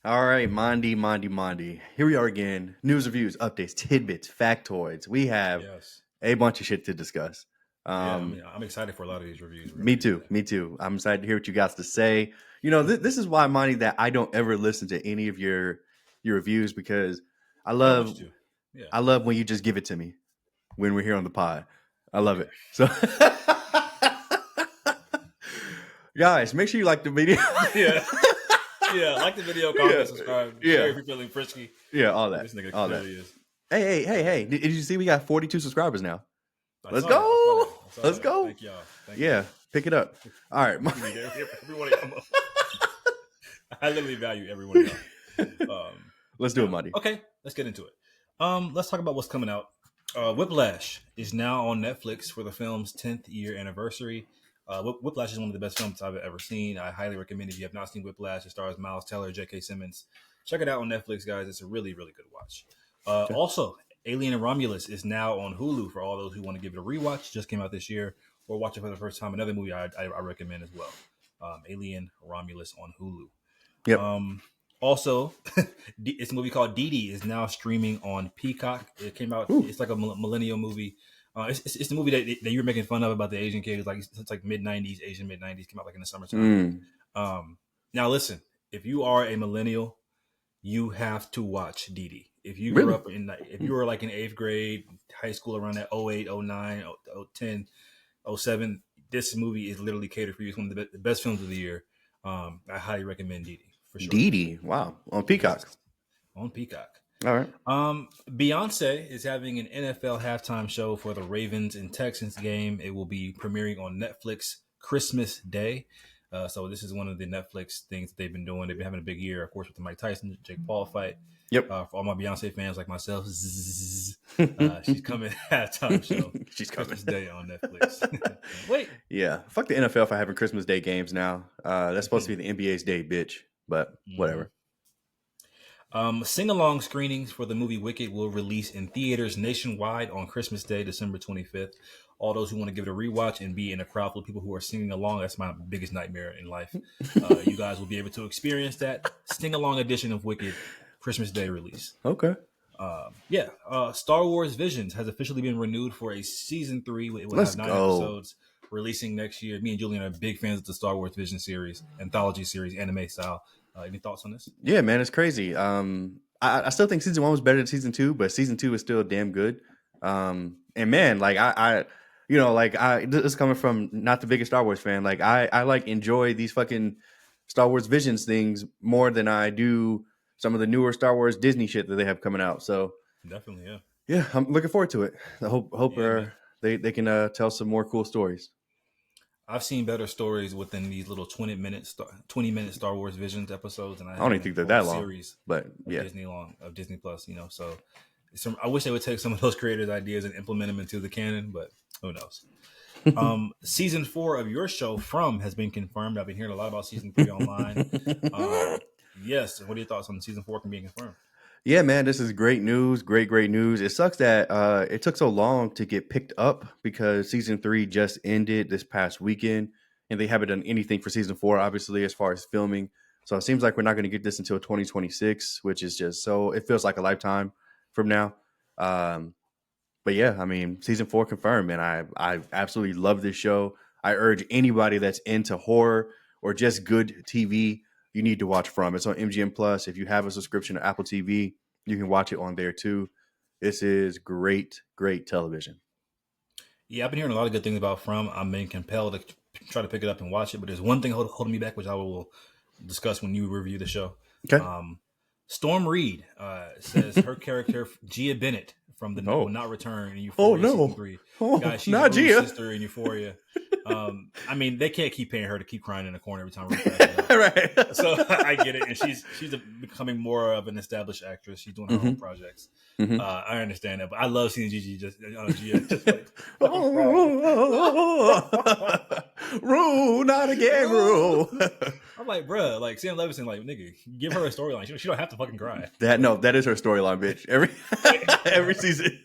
All right, Mondy. Here we are again. News, reviews, updates, tidbits, factoids. We have Yes. a bunch of shit to discuss. Yeah, Um, I'm excited for a lot of these reviews. We're gonna me do too. today. Me too. I'm excited to hear what you got to say. This is why, Monty, that I don't ever listen to any of your reviews because I I don't want love you to. Yeah. I love when you just give it to me when we're here on the pod. I love Okay. it. So, guys, make sure you like the video. Yeah. Yeah. Like the video, yeah, comment, subscribe, share yeah, if you're feeling frisky. yeah. All that, This nigga all that. clearly is. Hey! Did you see we got 42 subscribers now? I Let's saw that. I saw go. that. I saw Let's that. go. Thank y'all. Thank Yeah, y'all. pick it up. All right. We need every one of y'all. I literally value every one of y'all. Let's do it, Monty. Okay, let's get into it. Let's talk about what's coming out. Whiplash is now on Netflix for the film's 10th year anniversary. Whiplash is one of the best films I've ever seen. I highly recommend if you have not seen Whiplash. It stars Miles Teller, J.K. Simmons. Check it out on Netflix, guys. It's a really, really good watch. Okay. Also, Alien and Romulus is now on Hulu for all those who want to give it a rewatch. Just came out this year, or watch it for the first time. Another movie I recommend as well. Alien Romulus on Hulu. Yep. Also, it's a movie called Dee Dee is now streaming on Peacock. It came out. Ooh. It's like a millennial movie. It's the movie that you were making fun of about the Asian kids. Like it's like mid-90s, Asian mid-90s. Came out like in the summertime. Now listen, if you are a millennial, you have to watch Dee Dee. If you grew Really? up if you were like in 8th grade, high school around that 08, 09, 10, 07, this movie is literally catered for you. It's one of the best films of the year. I highly recommend Dee Dee. For sure. Dee Dee. Wow. On Peacock. Yes, on Peacock. All right. Beyonce is having an NFL halftime show for the Ravens and Texans game. It will be premiering on Netflix Christmas Day. So this is one of the Netflix things that they've been doing. They've been having a big year, of course, with the Mike Tyson, Jake Paul fight. Yep. For all my Beyonce fans like myself, she's coming halftime show. She's coming. Christmas Day on Netflix. Wait. Yeah. Fuck the NFL for having Christmas Day games now. That's supposed to be the NBA's day, bitch. But whatever. Sing-along screenings for the movie Wicked will release in theaters nationwide on Christmas Day, December 25th. All those who want to give it a rewatch and be in a crowd full of people who are singing along, that's my biggest nightmare in life. You guys will be able to experience that sing-along edition of Wicked Christmas Day release. Okay. Star Wars Visions has officially been renewed for a season 3. It will Let's have 9 go. episodes releasing next year. Me and Julian are big fans of the Star Wars Vision series, anthology series, anime style. Any thoughts on this? Yeah, man, it's crazy. I still think season 1 was better than season 2, but season 2 is still damn good. And man, like this is coming from not the biggest Star Wars fan. Like I like enjoy these fucking Star Wars Visions things more than I do some of the newer Star Wars Disney shit that they have coming out. So Definitely, yeah, I'm looking forward to it. I hope they can tell some more cool stories. I've seen better stories within these little 20-minute Star Wars Visions episodes, and I don't even think they're that long. Series, but yeah, of Disney Plus. So I wish they would take some of those creators' ideas and implement them into the canon, but who knows? Season 4 of your show From has been confirmed. I've been hearing a lot about season 3 online. Yes, what are your thoughts on season 4 being confirmed? Yeah, man, this is great news. Great news. It sucks that it took so long to get picked up because season 3 just ended this past weekend, and they haven't done anything for season 4, obviously, as far as filming. So it seems like we're not going to get this until 2026, which is just so it feels like a lifetime from now. But yeah, I mean, season 4 confirmed, man. I absolutely love this show. I urge anybody that's into horror or just good TV, you need to watch From. It's on MGM Plus. If you have a subscription to Apple TV, you can watch it on there too. This is great television. Yeah, I've been hearing a lot of good things about From. I'm being compelled to try to pick it up and watch it, but there's one thing holding me back, which I will discuss when you review the show. Okay. Storm Reed says her character Gia Bennett from the Will Not Return in Euphoria season 3. Guys, she's not Gia sister in Euphoria. I mean, they can't keep paying her to keep crying in the corner every time we right. So I get it, and she's becoming more of an established actress. She's doing her own projects. I understand that, but I love seeing Gigi just like Rue, not again, Rue. I'm like, bruh, like Sam Levinson, like nigga, give her a storyline. She don't have to fucking cry. That is her storyline, bitch. Every season.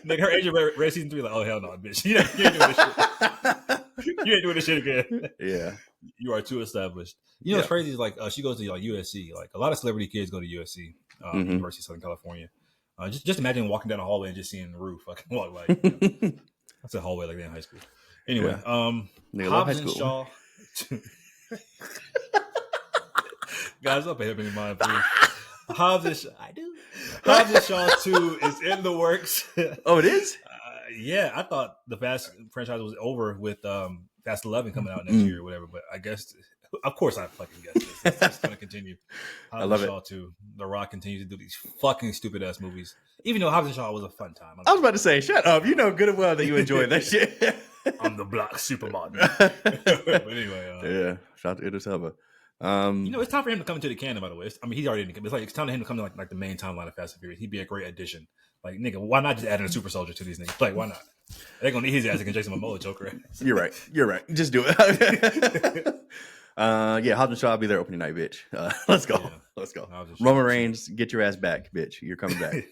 Like her agent read season 3, like, oh hell no, bitch. You ain't doing this shit. You ain't doing this shit again. Yeah. You are too established. You know what's crazy is like she goes to like USC. Like a lot of celebrity kids go to USC, University of Southern California. Just imagine walking down a hallway and just seeing the roof. I can walk like that's a hallway like that in high school. Anyway, Hobbs and Shaw. Guys, don't pay him any mind, please. Hobbs and Shaw 2 is in the works. Oh, it is? Yeah, I thought the Fast franchise was over with Fast 11 coming out next year or whatever, but I guess, of course, I fucking guessed this. It's going to continue. Hobbs and Shaw 2. The Rock continues to do these fucking stupid ass movies, even though Hobbs and Shaw was a fun time. I was about to say, shut up. You know good and well that you enjoyed that shit. I'm the black Superman. But anyway, yeah, shout out to Idris Elba. It's time for him to come into the canon. By the way, he's already in the canon. It's like it's time for him to come to like the main timeline of Fast and Furious. He'd be a great addition. Like, nigga, why not just add in a super soldier to these niggas? Like, why not? They're gonna need his ass against Jason Momoa, Joker. You're right. Just do it. Yeah, Hobbs and Shaw will be there opening night, bitch. Let's go. Yeah. Let's go. Roman Reigns, get your ass back, bitch. You're coming back.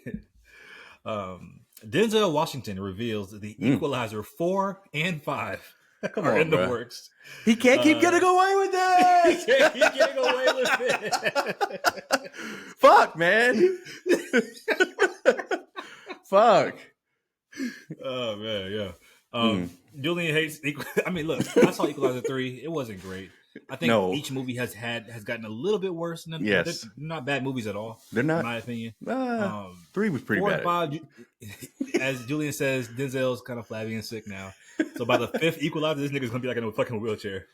Denzel Washington reveals the Equalizer 4 and 5 are in the works. He can't keep getting away with it. He can't keep getting away with it. Fuck, man. Fuck. Oh man, yeah. Julian hates. Look, I saw Equalizer 3. It wasn't great. I think each movie has gotten a little bit worse. Than yes, they're not bad movies at all. They're not, in my opinion. 3 was pretty 4 bad. and 5, as Julian says, Denzel's kind of flabby and sick now. So by the 5th Equalizer, this nigga's gonna be like in a fucking wheelchair.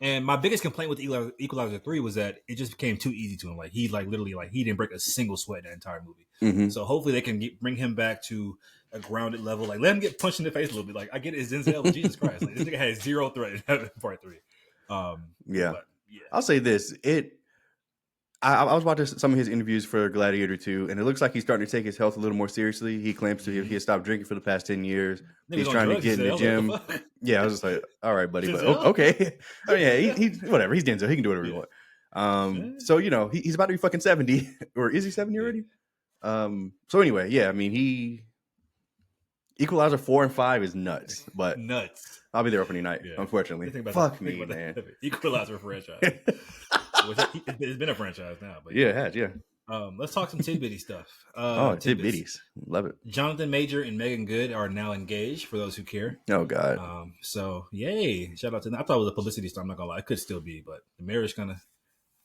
And my biggest complaint with Equalizer 3 was that it just became too easy to him. Like he literally he didn't break a single sweat in that entire movie. Mm-hmm. So hopefully they can bring him back to a grounded level. Like let him get punched in the face a little bit. Like I get it, it's Denzel, but Jesus Christ, like this nigga had 0 threat in part 3. Yeah. I'll say this. I was watching some of his interviews for Gladiator 2, and it looks like he's starting to take his health a little more seriously. He claims to he has stopped drinking for the past 10 years. He's trying to get in the gym. Yeah, I was just like, all right, buddy. But, okay. Oh, yeah, he's whatever. He's Denzel. He can do whatever he wants. So, he's about to be fucking 70. Or is he 70 already? So anyway, yeah, Equalizer 4 and 5 is nuts. But nuts. I'll be there opening night, unfortunately. Fuck me, man. Equalizer franchise. It's been a franchise now. But yeah, it has, yeah. Let's talk some tidbitty stuff. Tidbitties. Love it. Jonathan Major and Megan Good are now engaged, for those who care. Oh, God. So, yay. Shout out to them. I thought it was a publicity stunt. I'm not going to lie. It could still be, but the marriage kind of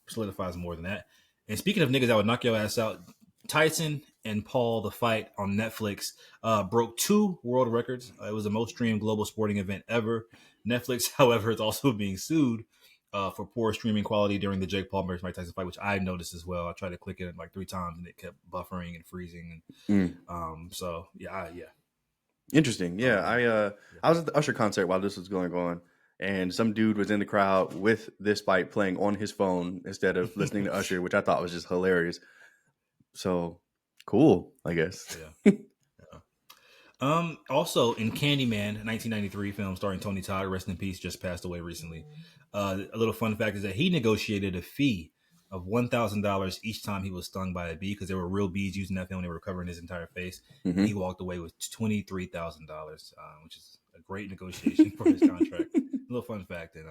solidifies more than that. And speaking of niggas that would knock your ass out, Tyson and Paul, the fight on Netflix, broke 2 world records. It was the most streamed global sporting event ever. Netflix, however, is also being sued for poor streaming quality during the Jake Paul versus Mike Tyson fight, which I noticed as well. I tried to click it like 3 times and it kept buffering and freezing. And so yeah. Interesting. Yeah, I was at the Usher concert while this was going on, and some dude was in the crowd with this fight playing on his phone instead of listening to Usher, which I thought was just hilarious. So cool, I guess. Yeah. Also in Candyman, 1993 film starring Tony Todd, rest in peace, just passed away recently. A little fun fact is that he negotiated a fee of $1,000 each time he was stung by a bee because there were real bees using that film. They were covering his entire face. Mm-hmm. He walked away with $23,000, which is a great negotiation for his contract. A little fun fact, and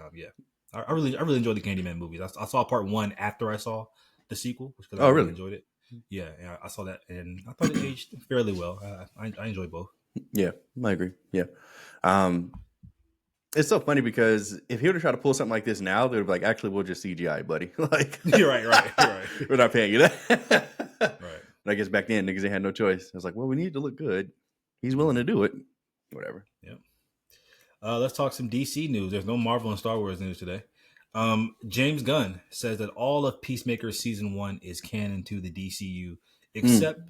I really enjoyed the Candyman movies. I saw part 1 after I saw the sequel, because I really enjoyed it. Yeah, I saw that, and I thought it aged fairly well. I enjoyed both. Yeah, I agree. Yeah. It's so funny because if he would have tried to pull something like this now, they'd be like, actually, we'll just CGI, buddy. Like, you're right. We're not paying you that. Right. But I guess back then, niggas, they had no choice. I was like, well, we need to look good. He's willing to do it. Whatever. Yep. Let's talk some DC news. There's no Marvel and Star Wars news today. James Gunn says that all of Peacemaker season 1 is canon to the DCU, except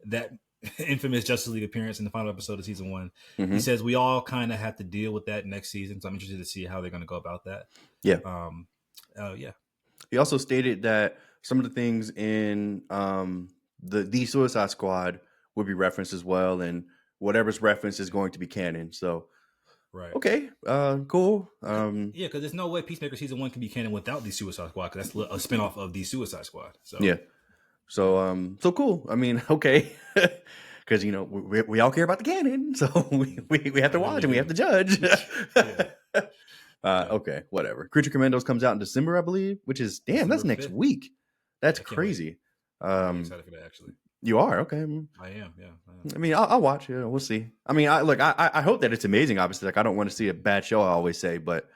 that infamous Justice League appearance in the final episode of season 1. Mm-hmm. He says we all kind of have to deal with that next season, so I'm interested to see how they're going to go about that. Yeah. Yeah. He also stated that some of the things in the Suicide Squad would be referenced as well, and whatever's referenced is going to be canon. So, right. Okay. Cool. Yeah, because there's no way Peacemaker season 1 can be canon without the Suicide Squad, because that's a spinoff of the Suicide Squad. So yeah. So cool. I mean, okay. because we all care about the canon, so we have to watch and we have to judge. Yeah. Okay, whatever. Creature Commandos comes out in December, I believe, which is damn. That's December next 5th. week. That's I can't wait. crazy. I'm really excited for that. Actually, you are okay. I am. Yeah. I mean, I'll watch. Yeah, we'll see. I mean, I hope that it's amazing. Obviously, like I don't want to see a bad show. I always say, but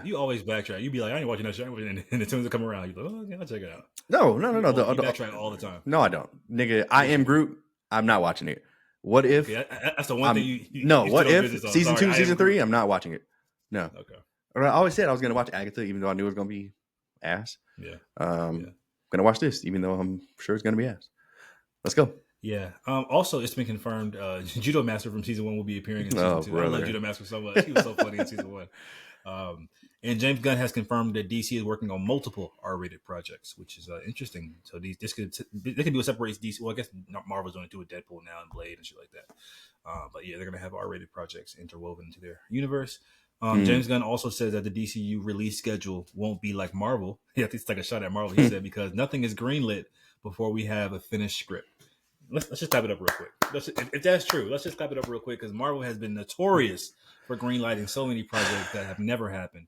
you always backtrack. You be like, I ain't watching that show, and as soon as it come around, you like, oh, okay, I'll check it out. no. You backtrack all the time. No, I don't, nigga. I am Groot. I'm not watching it. What if? Okay, that's the one thing you no. you What still if business on. season Sorry, 2, season 3? I'm not watching it. No. Okay. I always said I was going to watch Agatha, even though I knew it was going to be ass. Yeah. Going to watch this, even though I'm sure it's going to be ass. Let's go. Yeah. Also, it's been confirmed. Judo Master from season 1 will be appearing in season 2. Brother. I love Judo Master so much. He was so funny in season 1. And James Gunn has confirmed that DC is working on multiple R-rated projects, which is interesting. So they could do a separate DC. Well, I guess Marvel's doing it too with Deadpool now and Blade and shit like that. But yeah, they're gonna have R-rated projects interwoven into their universe. James Gunn also says that the DCU release schedule won't be like Marvel. Yeah, it's like a shot at Marvel. He said because nothing is greenlit before we have a finished script. Let's just clap it up real quick. If that's true, let's just clap it up real quick because Marvel has been notorious for greenlighting so many projects that have never happened.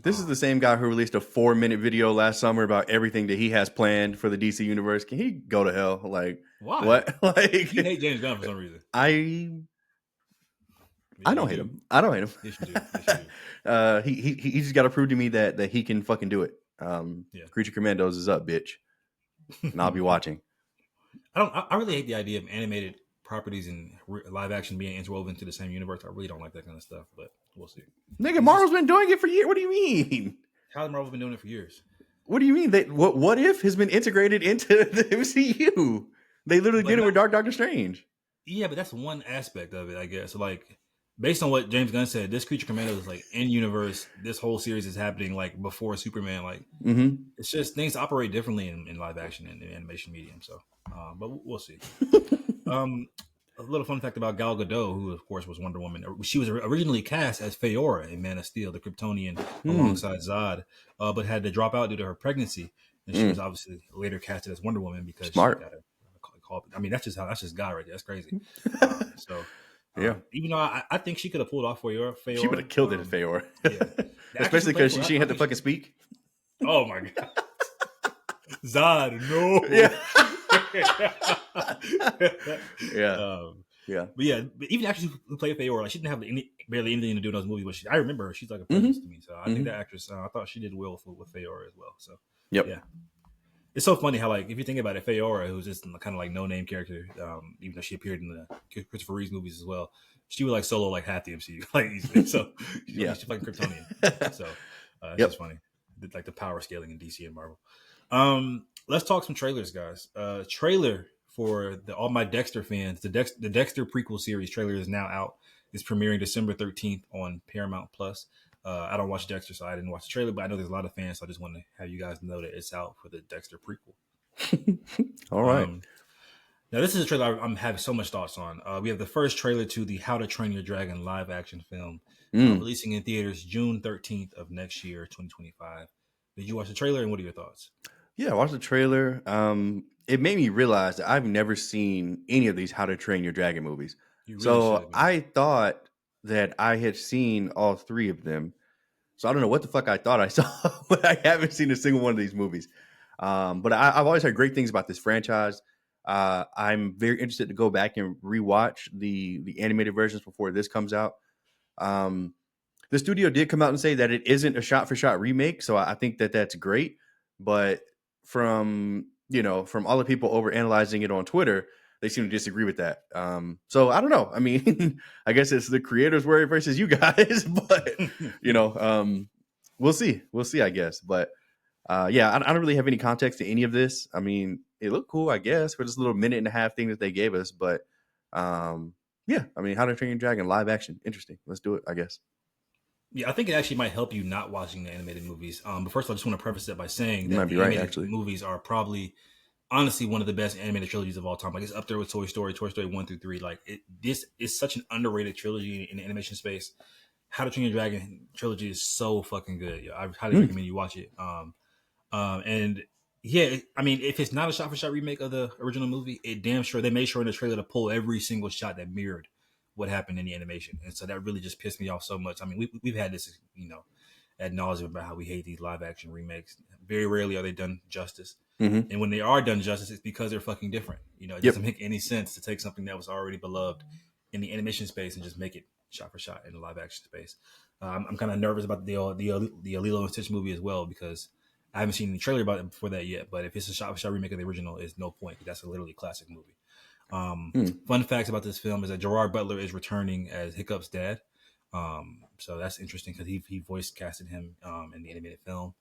This is the same guy who released a 4-minute video last summer about everything that he has planned for the DC universe. Can he go to hell? Like, why? What? Like, you hate James Gunn for some reason. I don't hate him. I don't hate him. Yes, you do. Yes, you do. He just got to prove to me that he can fucking do it. Creature Commandos is up, bitch, and I'll be watching. I really hate the idea of animated properties and live action being interwoven into the same universe. I really don't like that kind of stuff, but we'll see. Nigga, Marvel's been doing it for years. What do you mean? How has Marvel been doing it for years? What do you mean? What if has been integrated into the MCU? They literally did it with Doctor Strange. Yeah, but that's one aspect of it, I guess. Like, based on what James Gunn said, this Creature Commandos is like in universe. This whole series is happening like before Superman. Like, It's just things operate differently in live action and the animation medium. So, but we'll see. A little fun fact about Gal Gadot, who of course was Wonder Woman. She was originally cast as Feora in Man of Steel, the Kryptonian, alongside Zod, but had to drop out due to her pregnancy, and she was obviously later casted as Wonder Woman because Smart. She got a call. I mean, that's just God right there. That's crazy. Even though I think she could have pulled off Feora. She would have killed it at Feora. Yeah. Especially because she had to fucking speak. Oh my god, Zod, no. Yeah. But even actors who play Feora, like, she didn't have barely anything to do in those movies. But I remember her. She's like a presence to me. So I think that actress, I thought she did well with Feora as well. So yeah, it's so funny how, like, if you think about it, Feora, who's just kind of like no name character, even though she appeared in the Christopher Reeves movies as well, she would like solo like half the MCU. Like, so she's fucking Kryptonian. So it's just funny, like the power scaling in DC and Marvel. Let's talk some trailers, guys. Trailer for all my Dexter fans. The Dexter prequel series trailer is now out. It's premiering December 13th on Paramount Plus. I don't watch Dexter, so I didn't watch the trailer, but I know there's a lot of fans, so I just want to have you guys know that it's out for the Dexter prequel. All right. Now, this is a trailer I'm having so much thoughts on. We have the first trailer to the How to Train Your Dragon live action film, releasing in theaters June 13th of next year, 2025. Did you watch the trailer, and what are your thoughts? Yeah, I watched the trailer. It made me realize that I've never seen any of these How to Train Your Dragon movies. So I thought that I had seen all 3 of them. So I don't know what the fuck I thought I saw, but I haven't seen a single one of these movies. But I've always heard great things about this franchise. I'm very interested to go back and rewatch the animated versions before this comes out. The studio did come out and say that it isn't a shot-for-shot remake, so I think that that's great. But from all the people over analyzing it on Twitter, they seem to disagree with that. So I don't know. I mean, I guess it's the creators' word versus you guys, but we'll see. We'll see, I guess. But I don't really have any context to any of this. I mean, it looked cool, I guess, for this little minute and a half thing that they gave us. But I mean, How to Train Your Dragon live action, interesting. Let's do it, I guess. Yeah, I think it actually might help you not watching the animated movies. But first, I just want to preface it by saying that the animated movies are probably, honestly, one of the best animated trilogies of all time. Like, it's up there with Toy Story 1 through 3. Like, this is such an underrated trilogy in the animation space. How to Train Your Dragon trilogy is so fucking good. I highly recommend you watch it. And Yeah, I mean, if it's not a shot-for-shot remake of the original movie, it damn sure they made sure in the trailer to pull every single shot that mirrored what happened in the animation, and so that really just pissed me off so much. I mean, we've had this, ad nauseum about how we hate these live-action remakes. Very rarely are they done justice, Mm-hmm. and when they are done justice, it's because they're fucking different. It Yep. doesn't make any sense to take something that was already beloved in the animation space and just make it shot-for-shot in the live-action space. I'm kind of nervous about the Lilo and Stitch movie as well because I haven't seen the trailer about it before that yet, but if it's a shot-for-shot remake of the original, it's no point. That's a literally classic movie. Mm. Fun facts about this film is that Gerard Butler is returning as Hiccup's dad. So that's interesting because he voice casted him in the animated film.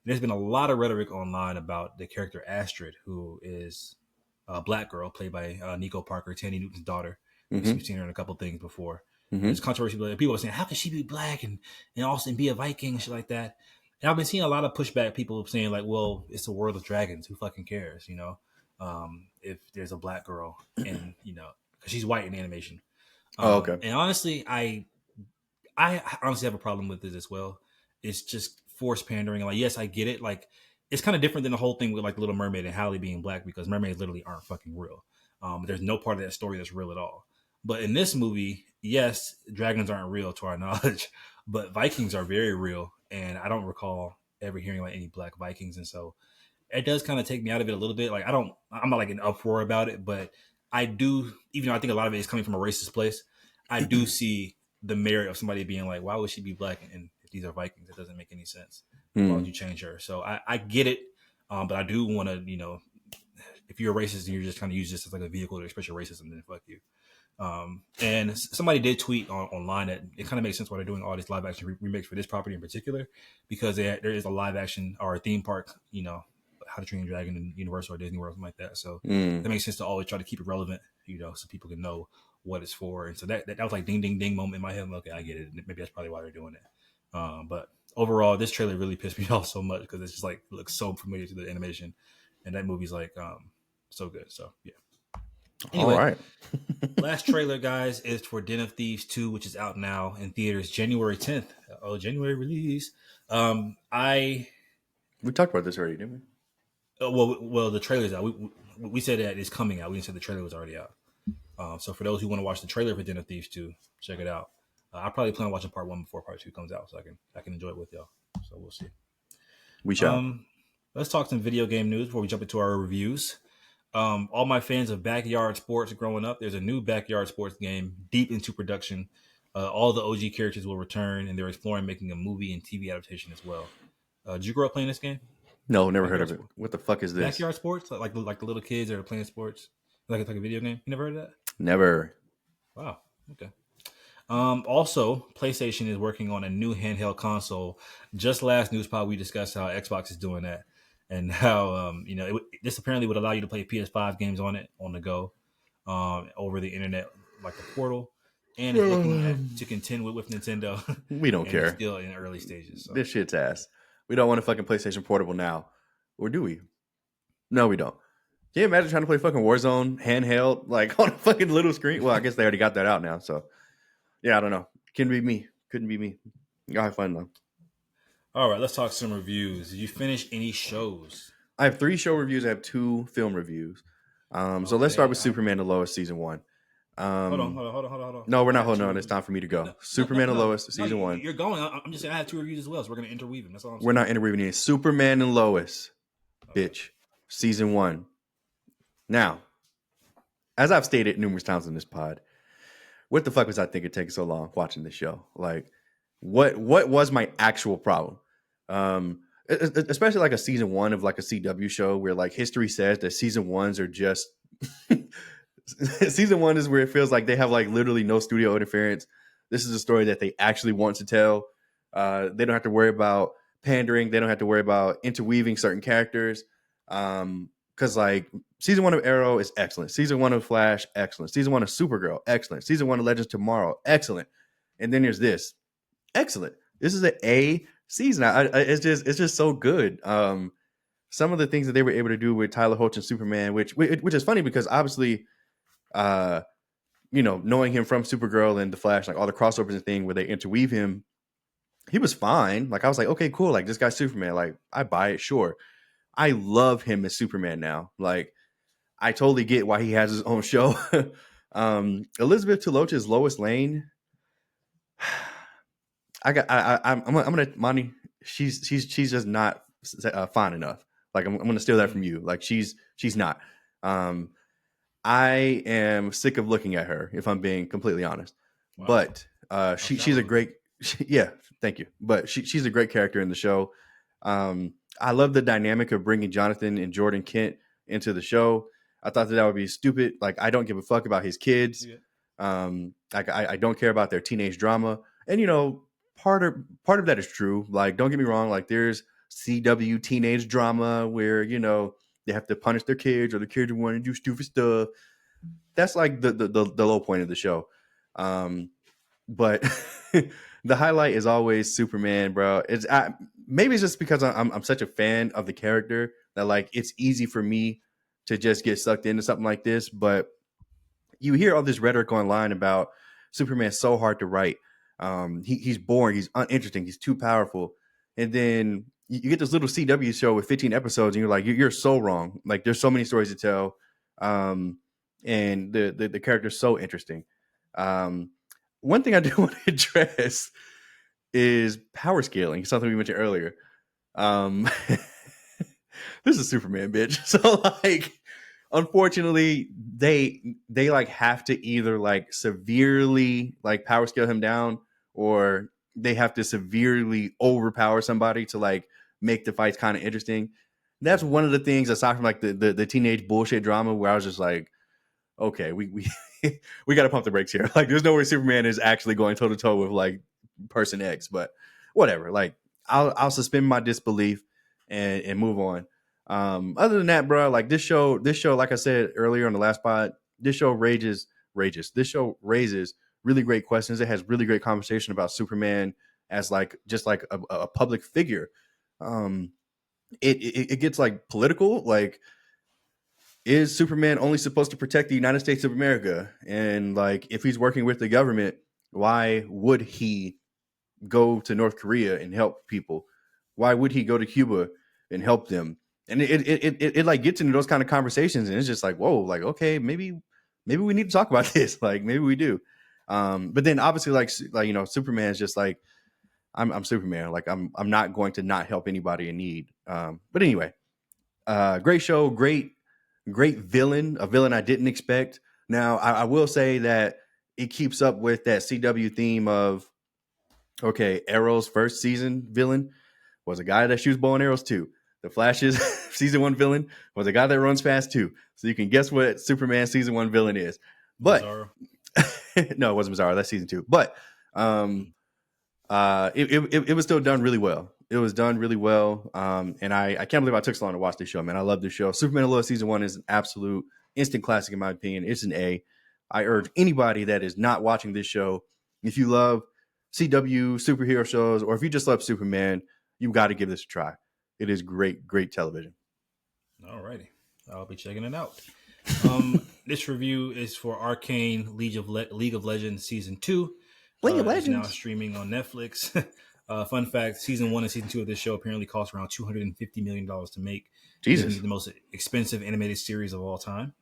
And there's been a lot of rhetoric online about the character Astrid, who is a black girl played by Nico Parker, Tandy Newton's daughter. Mm-hmm. We've seen her in a couple things before. Mm-hmm. There's controversy. People are saying, how could she be black and also be a Viking and shit like that? And I've been seeing a lot of pushback. People saying like, well, it's a world of dragons. Who fucking cares? If there's a black girl and, because she's white in animation. Oh, okay. And honestly, I honestly have a problem with this as well. It's just forced pandering. Like, yes, I get it. Like, it's kind of different than the whole thing with like Little Mermaid and Halle being black because mermaids literally aren't fucking real. There's no part of that story that's real at all. But in this movie, yes, dragons aren't real to our knowledge, but Vikings are very real. And I don't recall ever hearing like any black Vikings. And so it does kind of take me out of it a little bit. Like, I'm not like an uproar about it, but I do, even though I think a lot of it is coming from a racist place, I do see the merit of somebody being like, why would she be black? And if these are Vikings, it doesn't make any sense. Why would you change her? So I get it. But I do want to, if you're a racist and you're just kind of use this as like a vehicle to express your racism, then fuck you. And somebody did tweet online that it kind of makes sense why they're doing all these live action remakes for this property in particular, because there is a live action or a theme park, How to Train Your Dragon in Universal or Disney World, something like that. So that makes sense to always try to keep it relevant, so people can know what it's for. And so that was like ding, ding, ding moment in my head. Okay, I get it. Maybe that's probably why they're doing it. But overall, this trailer really pissed me off so much because it's just like looks so familiar to the animation, and that movie's like so good. So yeah. Anyway, all right. last trailer, guys, is for Den of Thieves 2, which is out now in theaters January 10th. Oh, January release. We talked about this already, didn't we? Well, the trailer's out. We said that it's coming out. We didn't say the trailer was already out. So for those who want to watch the trailer for Den of Thieves 2, check it out. I probably plan on watching part 1 before part 2 comes out, so I can enjoy it with y'all. So we'll see. We shall. Let's talk some video game news before we jump into our reviews. All my fans of backyard sports growing up, there's a new backyard sports game deep into production. All the OG characters will return, and they're exploring making a movie and TV adaptation as well. Did you grow up playing this game? No, never heard Backyard of it. sports. What the fuck is this? Backyard sports, like the little kids that are playing sports, like a video game. You never heard of that? Never. Wow. Okay. Also, PlayStation is working on a new handheld console. Just last news pod, we discussed how Xbox is doing that, and how this apparently would allow you to play PS5 games on it on the go, over the internet, like the portal, and it's looking to contend with Nintendo. We don't care. It's still in early stages. So. This shit's ass. We don't want a fucking PlayStation Portable now, or do we? No, we don't. Can you imagine trying to play fucking Warzone handheld, like on a fucking little screen? Well, I guess they already got that out now, so yeah, I don't know. Couldn't be me. Couldn't be me. Y'all have fun though. All right, let's talk some reviews. Did you finish any shows? I have 3 show reviews. I have 2 film reviews. So let's start with Superman Lois season 1. Hold on. No, we're not holding on. It's time for me to go. Superman and Lois season 1. You're going. I'm just saying I have 2 reviews as well, so we're going to interweave them. That's all I'm saying. We're not interweaving it. Superman and Lois, bitch, season 1. Now, as I've stated numerous times in this pod, what the fuck was I thinking taking so long watching this show? Like, what was my actual problem? Especially like a season 1 of like a CW show where like history says that season 1s are just season 1 is where it feels like they have like literally no studio interference. This is a story that they actually want to tell. They don't have to worry about pandering. They don't have to worry about interweaving certain characters. Because like season 1 of Arrow is excellent. Season 1 of Flash, excellent. Season 1 of Supergirl, excellent. Season 1 of Legends Tomorrow, excellent. And then there's this, excellent. This is an A season. It's just so good. Some of the things that they were able to do with Tyler Hoechlin and Superman, which is funny because obviously, knowing him from Supergirl and the Flash, like all the crossovers and thing where they interweave him, he was fine. Like I was like, okay, cool. Like this guy's Superman. Like I buy it, sure. I love him as Superman now. Like, I totally get why he has his own show. Elizabeth Tolocha's Lois Lane. I'm gonna Monty. She's just not fine enough. Like, I'm gonna steal that from you. Like, she's not. Um, I am sick of looking at her, if I'm being completely honest. Wow. But I'm she's a shocked. great, yeah, thank you. But she's a great character in the show. I love the dynamic of bringing Jonathan and Jordan Kent into the show. I thought that would be stupid. Like, I don't give a fuck about his kids. Yeah. Like, I don't care about their teenage drama. And, you know, part of that is true. Like, don't get me wrong. Like, there's CW teenage drama where, you know, they have to punish their kids or the kids want to do stupid stuff. That's like the low point of the show. But the highlight is always Superman, bro. Maybe it's just because I'm such a fan of the character that, like, it's easy for me to just get sucked into something like this. But you hear all this rhetoric online about Superman's so hard to write. He's boring. He's uninteresting. He's too powerful. And then you get this little CW show with 15 episodes, and you're like, you're so wrong. Like, there's so many stories to tell, and the character's so interesting. One thing I do want to address is power scaling, something we mentioned earlier. This is Superman, bitch. So, like, unfortunately, they like have to either like severely like power scale him down, or they have to severely overpower somebody to like make the fights kind of interesting. That's one of the things, aside from like the teenage bullshit drama, where I was just like, okay, we we got to pump the brakes here. Like, there's no way Superman is actually going toe to toe with like person X, but whatever. Like, I'll suspend my disbelief and move on. Other than that, bro, like, this show, like I said earlier on the last pod, this show rages. This show raises really great questions. It has really great conversation about Superman as like just like a public figure. Um, it gets like political. Like, is Superman only supposed to protect the United States of America? And like, if he's working with the government, why would he go to North Korea and help people? Why would he go to Cuba and help them? And it like gets into those kind of conversations, and it's just like, whoa, like, okay, maybe we need to talk about this. Like, maybe we do. But then obviously, like, you know, Superman's just like, I'm Superman. Like, I'm not going to not help anybody in need. But anyway, great show, great villain, a villain I didn't expect. Now, I will say that it keeps up with that CW theme of, okay, Arrow's first season villain was a guy that shoots bow and arrows too. The Flash's season 1 villain was a guy that runs fast too. So you can guess what Superman's season 1 villain is. But Bizarro. no, it wasn't Bizarro. That's season 2. But it was still done really well. It was done really well. And I can't believe I took so long to watch this show, man. I love this show. Superman Lois season 1 is an absolute instant classic in my opinion. It's an A. I urge anybody that is not watching this show, if you love CW superhero shows, or if you just love Superman, you got to give this a try. It is great television. Alrighty, I'll be checking it out. This review is for Arcane League of Legends Season 2. League of It's now Legends. streaming on Netflix. Fun fact, Season 1 and Season 2 of this show apparently cost around $250 million to make. Jesus. The most expensive animated series of all time,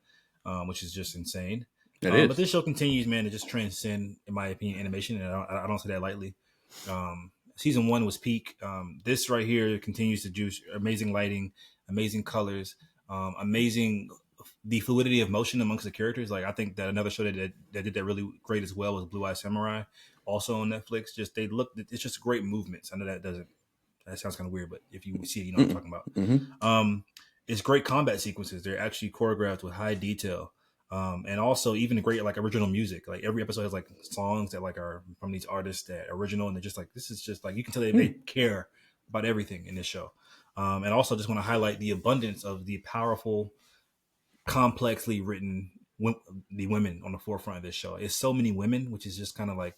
which is just insane. It is. But this show continues, man, to just transcend, in my opinion, animation, and I don't say that lightly. Season 1 was peak. This right here continues to juice. Amazing lighting, amazing colors, amazing the fluidity of motion amongst the characters. Like, I think that another show that did that really great as well was Blue Eye Samurai, also on Netflix. It's just great movements. I know that sounds kind of weird, but if you see it, you know what I'm talking about. Mm-hmm. It's great combat sequences. They're actually choreographed with high detail. And also even great like original music. Like, every episode has like songs that like are from these artists that are original, and they're just like, this is just like, you can tell they care about everything in this show. And also just want to highlight the abundance of the powerful, complexly written the women on the forefront of this show. It's so many women, which is just kind of like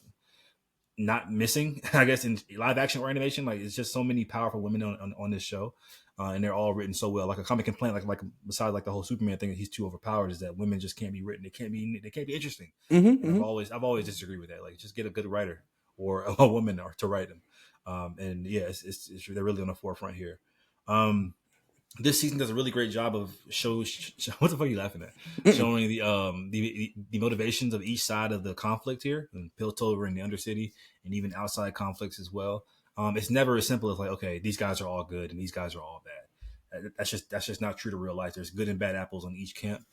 not missing, I guess, in live action or animation. Like, it's just so many powerful women on this show. And they're all written so well. Like, a common complaint, like besides like the whole Superman thing that he's too overpowered, is that women just can't be written. They can't be interesting. And I've always disagreed with that. Like, just get a good writer or a woman to write them. And yeah, they're really on the forefront here. this season does a really great job of what the fuck are you laughing at? Showing the motivations of each side of the conflict here, and Piltover and the Undercity, and even outside conflicts as well. It's never as simple as like, okay, these guys are all good and these guys are all bad. That's just not true to real life. There's good and bad apples on each camp,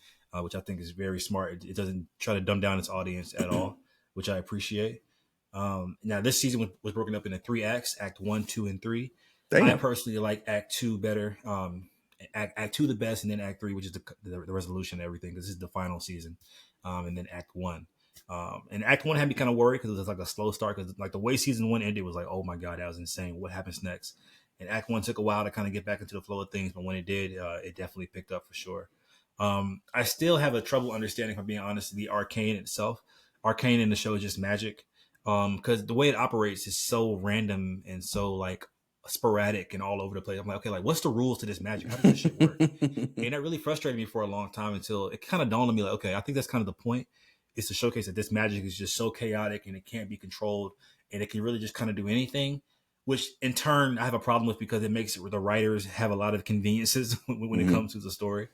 which I think is very smart. It doesn't try to dumb down its audience at all, which I appreciate. Now this season was broken up into 3 acts: Act 1, 2, and 3. I Damn. personally like Act 2 better. Act 2 the best, and then Act 3, which is the resolution and everything, because this is the final season. And then Act 1. And Act 1 had me kind of worried because it was like a slow start, because like the way season 1 ended was like, oh my god, that was insane. What happens next? And Act 1 took a while to kind of get back into the flow of things, but when it did, it definitely picked up for sure. I still have a trouble understanding, if I'm being honest, the Arcane itself. Arcane in the show is just magic, because the way it operates is so random and so like sporadic and all over the place. I'm like, okay, like what's the rules to this magic? How does this shit work? And that really frustrated me for a long time, until it kind of dawned on me like, okay, I think that's kind of the point, is to showcase that this magic is just so chaotic and it can't be controlled, and it can really just kind of do anything, which in turn I have a problem with, because it makes the writers have a lot of conveniences when it comes to the story.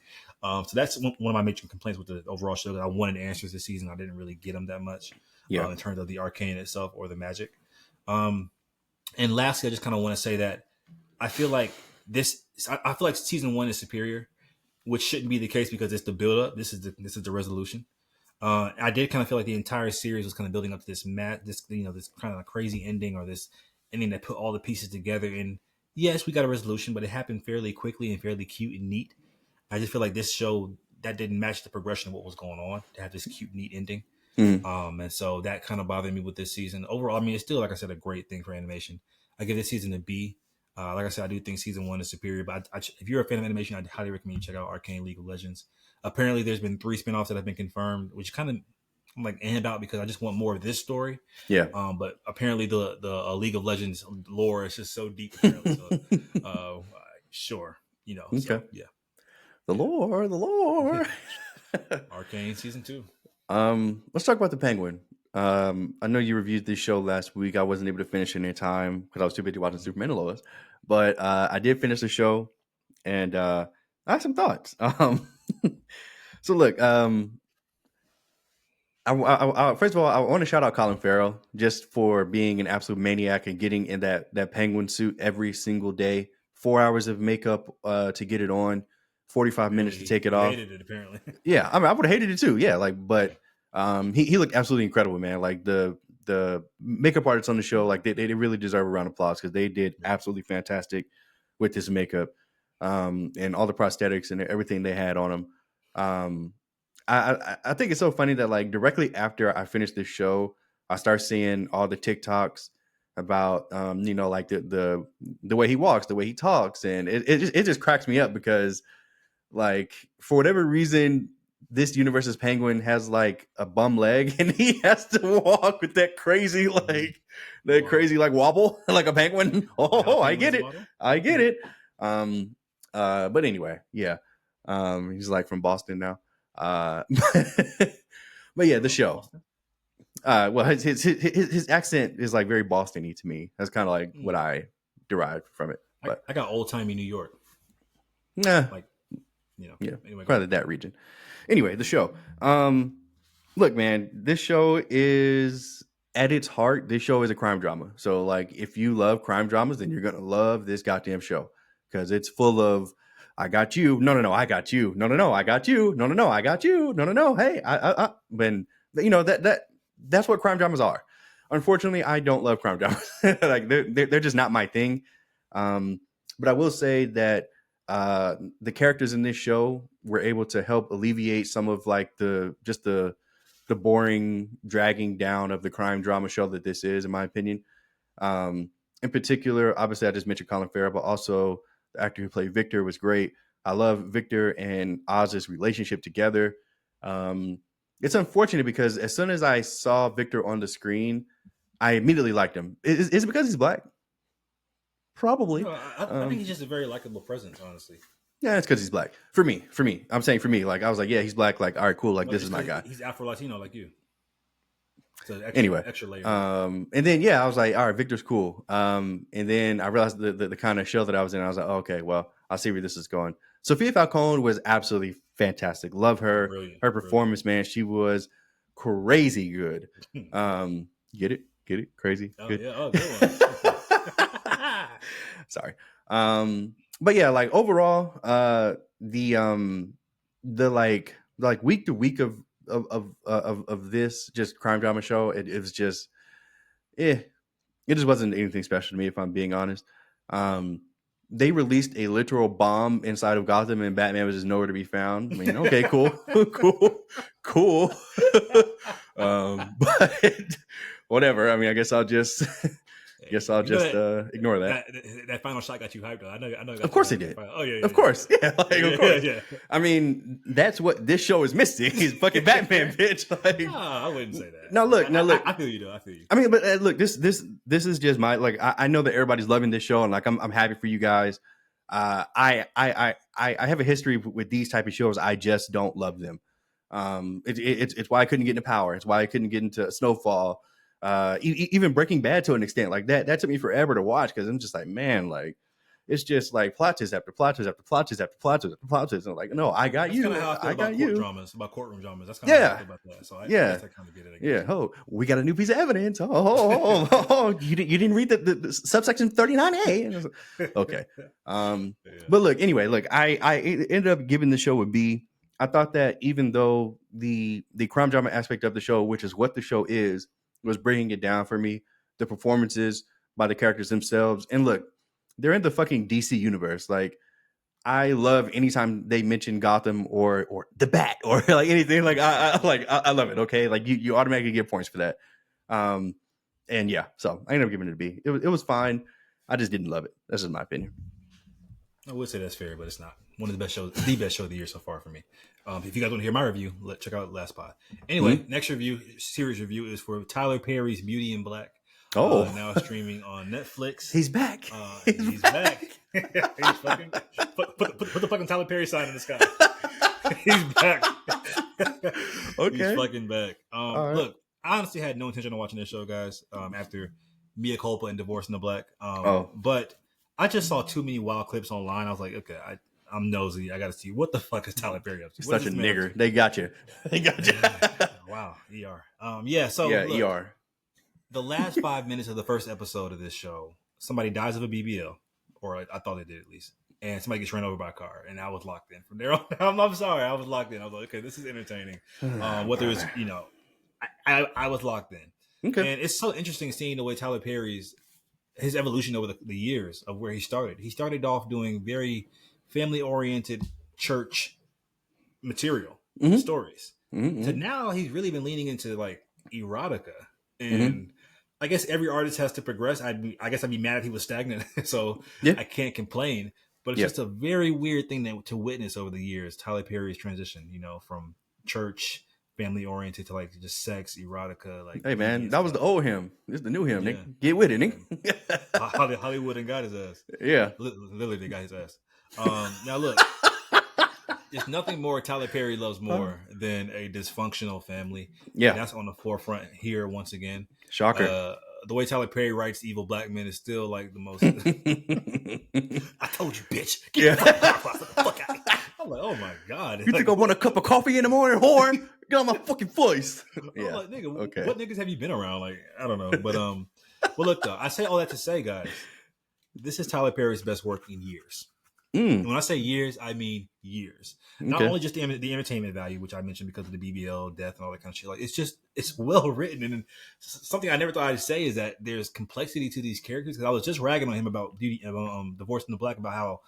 So that's one of my major complaints with the overall show, that I wanted answers this season. I didn't really get them that much Yeah. in terms of the arcane itself or the magic. And lastly, I just kind of want to say that I feel like I feel like season 1 is superior, which shouldn't be the case, because it's the build up. This is the resolution. I did kind of feel like the entire series was kind of building up to this this kind of crazy ending, or this ending that put all the pieces together. And yes, we got a resolution, but it happened fairly quickly and fairly cute and neat. I just feel like this show that didn't match the progression of what was going on to have this cute, neat ending. Mm. And so that kind of bothered me with this season. Overall, I mean, it's still, like I said, a great thing for animation. I give this season a B. Like I said, I do think season 1 is superior. But if you're a fan of animation, I'd highly recommend you check out Arcane League of Legends. Apparently, there's been 3 spinoffs that have been confirmed, which kind of I'm like about, because I just want more of this story. Yeah. But apparently, the League of Legends lore is just so deep. Apparently, so sure, Okay. So yeah. The lore. Arcane season 2. Let's talk about the Penguin. I know you reviewed this show last week. I wasn't able to finish it in time because I was too busy watching Superman Lois. But I did finish the show, and I have some thoughts. So look, first of all, I want to shout out Colin Farrell just for being an absolute maniac and getting in that penguin suit every single day. 4 hours of makeup to get it on, 45 minutes to take it off. Hated it, apparently. Yeah, I mean, I would have hated it too. Yeah, like, but he looked absolutely incredible, man. Like the makeup artists on the show, like they really deserve a round of applause, because they did absolutely fantastic with this makeup, and all the prosthetics and everything they had on them. I think it's so funny that like directly after I finished this show, I start seeing all the TikToks about like the way he walks, the way he talks, and it just cracks me up, because like for whatever reason this universe's penguin has like a bum leg, and he has to walk with that crazy crazy wobble like a penguin. Oh, I get it. But anyway, yeah. He's like from Boston now. But yeah, the show. Well, his accent is like very Boston-y to me. That's kind of like what I derived from it. But I got old-timey New York. Nah. Like, yeah. Anyway, probably that region. Anyway, the show. Look, man, this show is at its heart. This show is a crime drama. So, like, if you love crime dramas, then you're gonna love this goddamn show, because it's full of I got you. No, I got you. No, I got you. No, I got you. No. Hey, when that's what crime dramas are. Unfortunately, I don't love crime dramas. Like they're just not my thing. But I will say that the characters in this show were able to help alleviate some of like the boring dragging down of the crime drama show that this is, in my opinion. In particular, obviously, I just mentioned Colin Farrell, but also the actor who played Victor was great. I love Victor and Oz's relationship together. It's unfortunate because as soon as I saw Victor on the screen, I immediately liked him. Is it because he's black? Probably. No, I think he's just a very likable presence, honestly. Yeah, it's because he's black. For me, I'm saying for me. Like I was like, yeah, he's black. Like, all right, cool. Like this is my guy. He's Afro Latino, like you. So Anyway, extra layer. and then I was like, all right, Victor's cool. And then I realized the kind of show that I was in. I was like, oh, okay, well, I'll see where this is going. Sophia Falcone was absolutely fantastic. Love her. Brilliant. Her performance, man, she was crazy good. Get it, crazy, Oh good. yeah, oh good one. Sorry. But yeah, like overall, the like week to week of this just crime drama show, it was just it just wasn't anything special to me, if I'm being honest. They released a literal bomb inside of Gotham, and Batman was just nowhere to be found. I mean, okay, cool, cool. But whatever. I mean, I guess I'll just ignore that. That final shot got you hyped. I know. Of course it did. Oh yeah. Of course, yeah. Like, of course. Yeah. I mean, that's what this show is missing. He's fucking Batman, bitch. Like, I wouldn't say that. Now look. I feel you though. I feel you. I mean, but look, this is just my like. I know that everybody's loving this show, and like I'm happy for you guys. I have a history with these type of shows. I just don't love them. It's why I couldn't get into Power. It's why I couldn't get into Snowfall. Even Breaking Bad to an extent like that. That took me forever to watch because I'm just like, man, like it's just like plot twist after plot twist after plot twist after plot twist after plot twist. And I'm like, no, I got That's you. Kind of how I feel I about got you. Dramas, about courtroom dramas. That's kind of how I feel about that. So I kind of get it. Yeah. Oh, we got a new piece of evidence. Oh, you didn't read the subsection 39A. Okay. But look, anyway, I ended up giving the show a B. I thought that even though the crime drama aspect of the show, which is what the show is, was bringing it down for me, the performances by the characters themselves. And look, they're in the fucking DC universe. Like, I love anytime they mention Gotham or the Bat or like anything. Like I love it. Okay, like you automatically get points for that. And yeah, so I ended up giving it a B. It was fine. I just didn't love it. That's just my opinion. I would say that's fair, but it's not one of the best shows, the best show of the year so far for me. If you guys want to hear my review, check out Last Pod. Anyway, next series review is for Tyler Perry's Beauty in Black. Now streaming on Netflix. He's back. He's back. He's fucking put the fucking Tyler Perry sign in the sky. He's back. Okay, he's fucking back. Right. Look, I honestly had no intention of watching this show, guys. After Mea Culpa and Divorce in the Black, but I just saw too many wild clips online. I was like, okay, I'm nosy. I got to see what the fuck is Tyler Perry up to. Such a nigger. They got you. Wow. ER. So look, ER. The last 5 minutes of the first episode of this show, somebody dies of a BBL, or I thought they did at least, and somebody gets run over by a car, and I was locked in. From there on, I'm sorry, I was locked in. I was like, okay, this is entertaining. Whether it's I was locked in. Okay. And it's so interesting seeing the way Tyler Perry's his evolution over the years of where he started. He started off doing very family-oriented church material stories. So now he's really been leaning into like erotica, and I guess every artist has to progress. I guess I'd be mad if he was stagnant, so I can't complain. But it's just a very weird thing to witness over the years. Tyler Perry's transition, from church, family oriented to like just sex, erotica. Like, hey man, that was the old him. This is the new him. Yeah. Get with it, Nick. Hollywood and got his ass. Yeah, literally they got his ass. Now look, there's nothing more Tyler Perry loves more than a dysfunctional family. Yeah, and that's on the forefront here once again. Shocker. The way Tyler Perry writes evil black men is still like the most. I told you, bitch. Get the fuck out. I'm like, oh my god. You think I want a cup of coffee in the morning, whore? Get on my fucking voice. Yeah. I'm like, nigga, what niggas have you been around? Like, I don't know. But well, look though, I say all that to say, guys, this is Tyler Perry's best work in years. When I say years, I mean years. Not only just the entertainment value, which I mentioned because of the BBL death and all that kind of shit. Like, it's well written, and something I never thought I'd say is that there's complexity to these characters. Because I was just ragging on him about Divorce in the Black, about how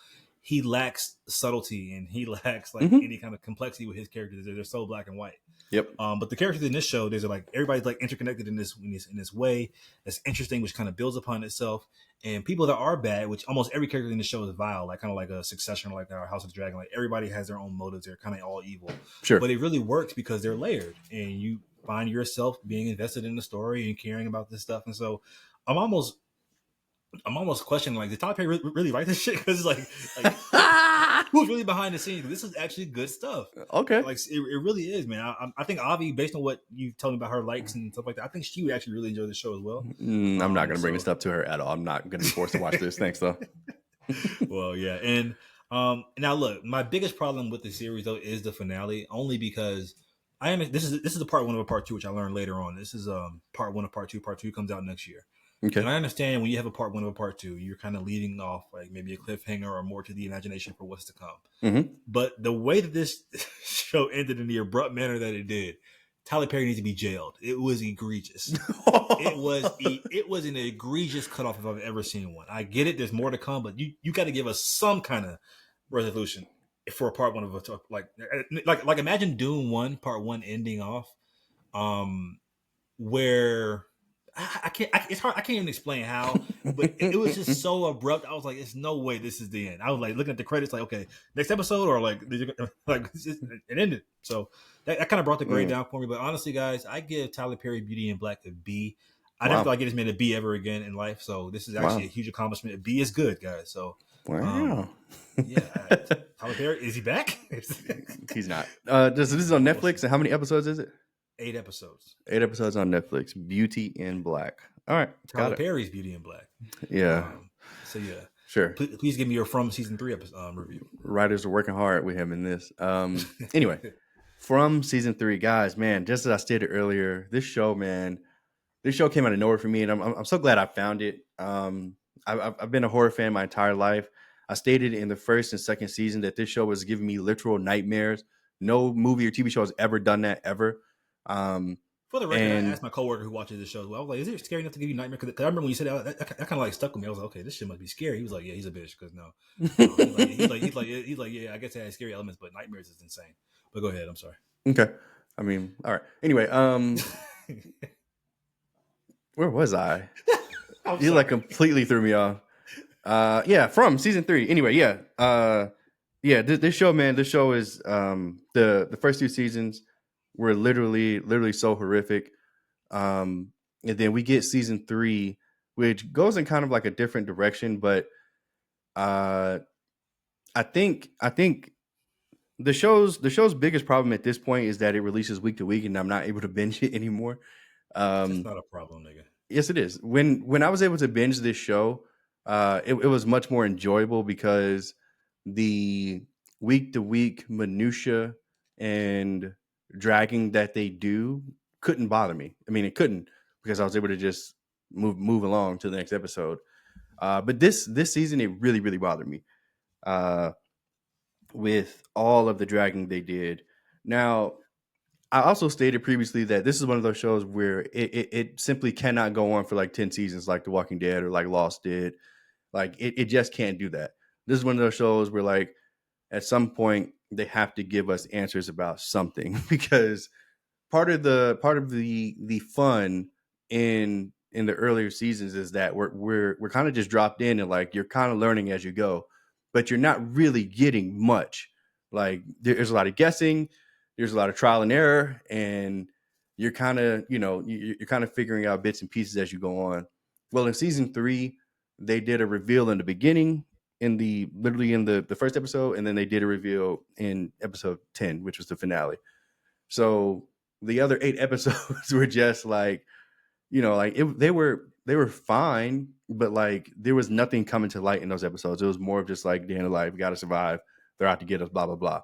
he lacks subtlety and he lacks like any kind of complexity with his characters. They're so black and white. Yep. But the characters in this show, there's like everybody's like interconnected in this way that's interesting, which kind of builds upon itself. And people that are bad, which almost every character in the show is vile, like kind of like a Succession, like our House of the Dragon. Like everybody has their own motives. They're kind of all evil. Sure. But it really works because they're layered, and you find yourself being invested in the story and caring about this stuff. And so I'm almost questioning, like, did Tyler Perry really write this shit? Because like who's really behind the scenes. This is actually good stuff. Okay. Like it really is, man. I think Avi, based on what you told me about her likes and stuff like that, I think she would actually really enjoy the show as well. I'm not going to bring this So up to her at all. I'm not going to be forced to watch this. Thanks, though. well, yeah, and now look, my biggest problem with the series though is the finale, only because I am this is the part one of a part two, which I learned later on. This is part one of part two. Part two comes out next year. Okay. And I understand when you have a part one of a part two, you're kind of leading off like maybe a cliffhanger or more to the imagination for what's to come. Mm-hmm. But the way that this show ended in the abrupt manner that it did, Tyler Perry needs to be jailed. It was egregious. It was an egregious cutoff if I've ever seen one. I get it. There's more to come, but you got to give us some kind of resolution for a part one of a like imagine Doom 1 part 1 ending off where I can't. It's hard. I can't even explain how, but it was just so abrupt. I was like, "It's no way this is the end." I was like looking at the credits, like, "Okay, next episode," or like it ended. So that kind of brought the grade down for me. But honestly, guys, I give Tyler Perry Beauty in Black a B. I never thought I'd get this man a B ever again in life. So this is actually a huge accomplishment. A B is good, guys. So yeah, Tyler Perry, is he back? He's not. This is on Netflix. And how many episodes is it? 8 episodes. 8 episodes on Netflix. Beauty in Black. All right. Tyler Perry's Beauty in Black. Yeah. So yeah. Sure. Please give me your From season 3 review. Writers are working hard with him in this. Anyway, From season 3, guys, man, just as I stated earlier, this show came out of nowhere for me, and I'm so glad I found it. I've been a horror fan my entire life. I stated in the first and second season that this show was giving me literal nightmares. No movie or TV show has ever done that ever. For the record, I asked my coworker who watches this show as well. I was like, "Is it scary enough to give you nightmare?" Because I remember when you said that kind of like stuck with me. I was like, "Okay, this shit must be scary." He was like, "Yeah, he's a bitch." Because no, he's like, "Yeah, I guess it has scary elements, but nightmares is insane." But go ahead. I'm sorry. Okay. I mean, all right. Anyway, where was I? You like completely threw me off. Yeah, From season 3. Anyway, yeah. This show, man. This show is the first 2 seasons were literally so horrific. And then we get season 3, which goes in kind of like a different direction, but I think the show's biggest problem at this point is that it releases week to week, and I'm not able to binge it anymore. That's not a problem, nigga. Yes, it is. When I was able to binge this show, it was much more enjoyable because the week to week minutia and dragging that they do couldn't bother me. I mean, it couldn't, because I was able to just move along to the next episode. But this season, it really bothered me with all of the dragging they did. Now, I also stated previously that this is one of those shows where it simply cannot go on for like 10 seasons like The Walking Dead or like Lost did. Like it just can't do that. This is one of those shows where like at some point they have to give us answers about something, because part of the fun in the earlier seasons is that we're kind of just dropped in, and like you're kind of learning as you go, but you're not really getting much. Like there's a lot of guessing, there's a lot of trial and error, and you're kind of you're kind of figuring out bits and pieces as you go on. Well, in season 3, they did a reveal in the beginning, literally in the first episode, and then they did a reveal in episode 10, which was the finale. So the other 8 episodes were just like, they were fine, but like there was nothing coming to light in those episodes. It was more of just like, day in the life, we got to survive. They're out to get us, blah, blah, blah.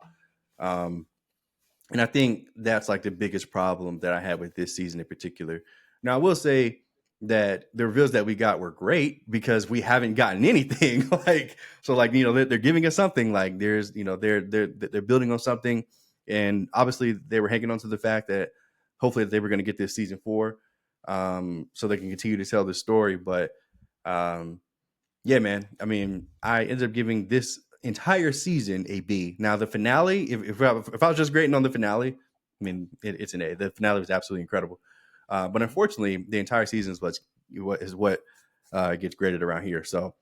And I think that's like the biggest problem that I had with this season in particular. Now, I will say that the reveals that we got were great because we haven't gotten anything. They're giving us something. Like there's, they're building on something, and obviously they were hanging on to the fact that hopefully they were going to get this season 4, so they can continue to tell the story. But yeah, man. I mean, I ended up giving this entire season a B. Now the finale, if I was just grading on the finale, I mean it's an A. The finale was absolutely incredible, but unfortunately the entire season is what gets graded around here. So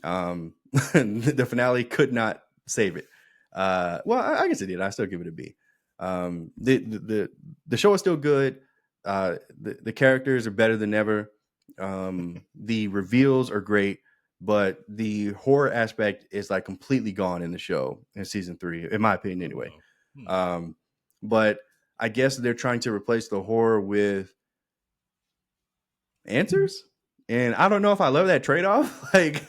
the finale could not save it. Well, I guess it did. I still give it a B. The show is still good. The characters are better than ever. The reveals are great. but the horror aspect is like completely gone in the show in season 3, in my opinion, anyway. Oh. Hmm. Um, but I guess they're trying to replace the horror with answers, and I don't know if I love that trade off. Like,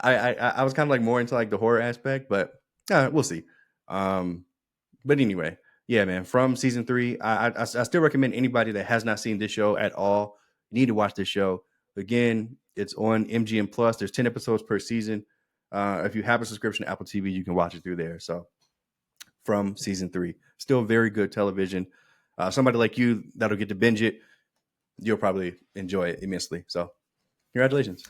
I was kind of like more into like the horror aspect, but we'll see. Um, but anyway, yeah, man. From season 3, I still recommend anybody that has not seen this show at all. You need to watch this show. Again, it's on MGM Plus. There's 10 episodes per season. If you have a subscription to Apple TV, you can watch it through there. So, from season 3, still very good television. Somebody like you that'll get to binge it, you'll probably enjoy it immensely. So, congratulations.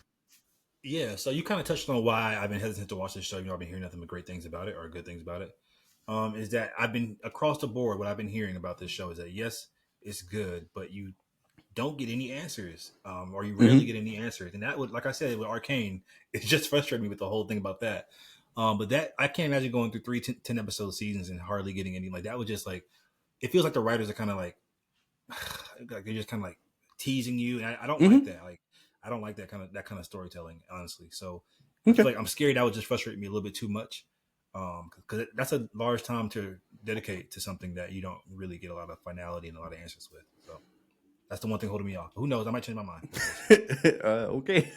Yeah, so you kind of touched on why I've been hesitant to watch this show. I've been hearing nothing but great things about it or good things about it. Is that I've been across the board. What I've been hearing about this show is that yes, it's good, but you don't get any answers, or you rarely Mm-hmm. get any answers. And that would, like I said, with Arcane, it just frustrated me with the whole thing about that. But that I can't imagine going through 10 episode seasons and hardly getting any. Like that would just like it feels like the writers are kind of like they're just kind of like teasing you, and I don't like Mm-hmm. that. Like I don't like that kind of storytelling, honestly. So I feel Okay. like I'm scared that would just frustrate me a little bit too much, because that's a large time to dedicate to something that you don't really get a lot of finality and a lot of answers with. So that's the one thing holding me off. But who knows? I might change my mind. Okay.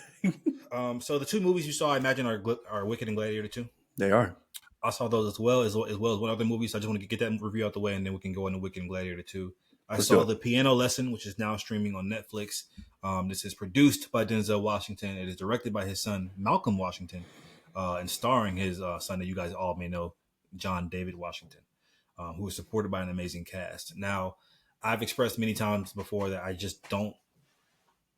So the two movies you saw, I imagine, are Wicked and Gladiator 2. They are. I saw those as well as one other movie. So I just want to get that review out the way, and then we can go into Wicked and Gladiator 2. I Let's do saw it. The Piano Lesson, which is now streaming on Netflix. This is produced by Denzel Washington. It is directed by his son Malcolm Washington, and starring his son that you guys all may know, John David Washington, who is supported by an amazing cast. Now, I've expressed many times before that I just don't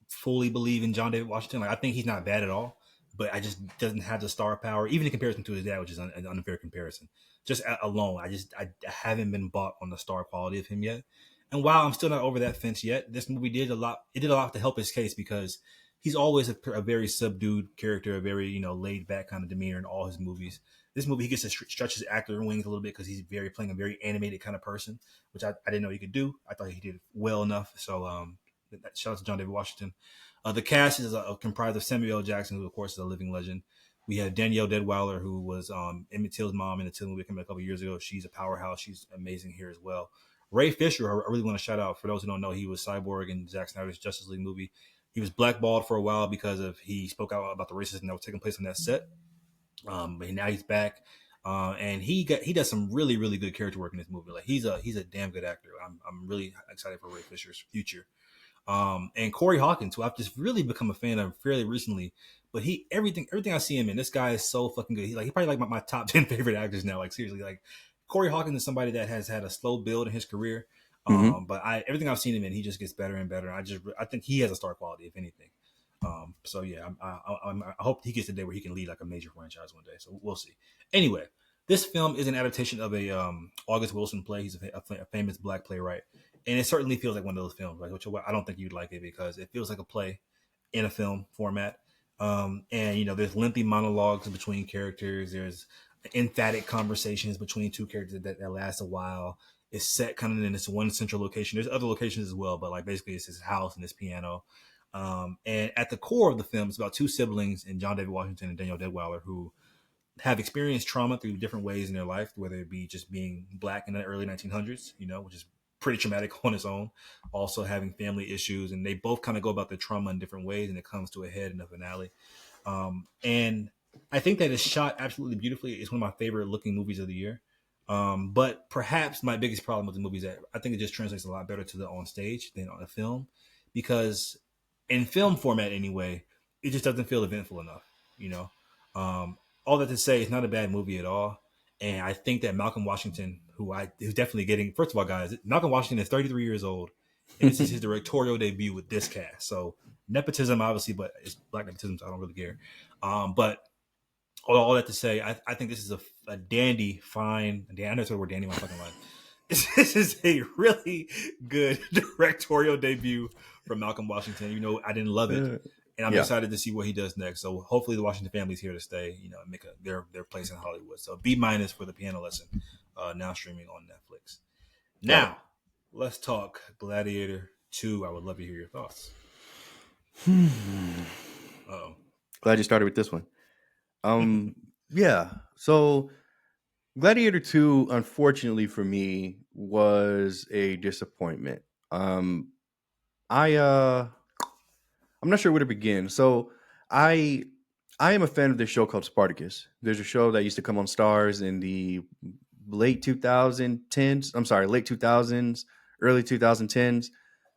fully believe in John David Washington. Like I think he's not bad at all, but I just doesn't have the star power, even in comparison to his dad, which is an unfair comparison. Just alone, I haven't been bought on the star quality of him yet. And while I'm still not over that fence yet, this movie did a lot. It did a lot to help his case because he's always a very subdued character, a very laid back kind of demeanor in all his movies. This movie, he gets to stretch his actor wings a little bit because he's playing a very animated kind of person, which I didn't know he could do. I thought he did well enough. So shout out to John David Washington. The cast is comprised of Samuel L. Jackson, who of course is a living legend. We have Danielle Deadweiler, who was Emmett Till's mom in the Till movie came out a couple years ago. She's a powerhouse. She's amazing here as well. Ray Fisher, I really want to shout out. For those who don't know, he was Cyborg in Zack Snyder's Justice League movie. He was blackballed for a while because he spoke out about the racism that was taking place on that set. But now he's back, and he does some really really good character work in this movie. Like he's a damn good actor. I'm really excited for Ray Fisher's future. And Corey Hawkins, who I've just really become a fan of fairly recently. But everything I see him in, this guy is so fucking good. He probably like my top 10 favorite actors now. Like seriously, like Corey Hawkins is somebody that has had a slow build in his career. Mm-hmm. But everything I've seen him in, he just gets better and better. I think he has a star quality, if anything. So yeah, I hope he gets the day where he can lead like a major franchise one day. So we'll see. Anyway, this film is an adaptation of a August Wilson play. He's a famous black playwright, and it certainly feels like one of those films. Like, which I don't think you'd like it because it feels like a play in a film format. And there's lengthy monologues between characters. There's emphatic conversations between two characters that last a while. It's set kind of in this one central location. There's other locations as well, but like basically it's his house and his piano. And at the core of the film, it's about two siblings, and John David Washington and Danielle Deadweiler, who have experienced trauma through different ways in their life, whether it be just being black in the early 1900s, which is pretty traumatic on its own. Also having family issues, and they both kind of go about the trauma in different ways, and it comes to a head in the finale. And I think that it's shot absolutely beautifully. It's one of my favorite looking movies of the year. But perhaps my biggest problem with the movie is that I think it just translates a lot better to the on stage than on the film, because in film format anyway, it just doesn't feel eventful enough. You know, all that to say, it's not a bad movie at all. And I think that Malcolm Washington, who's definitely getting, first of all, guys, Malcolm Washington is 33 years old, and this is his directorial debut with this cast. So nepotism, obviously, but it's black nepotism, so I don't really care. But all that to say, I think this is a dandy, fine. I know it's the word dandy in my fucking life. This is a really good directorial debut from Malcolm Washington. I didn't love it, and I'm Yeah. excited to see what he does next. So hopefully the Washington family's here to stay. And make their place in Hollywood. So B- for the Piano Lesson, now streaming on Netflix. Got it. Now let's talk Gladiator 2. I would love to hear your thoughts. Oh, Glad you started with this one. Um, yeah. So Gladiator 2, unfortunately for me, was a disappointment. Um, I I'm not sure where to begin. So I I am a fan of this show called Spartacus. There's a show that used to come on Stars in the late 2010s. I'm sorry, late 2000s, early 2010s.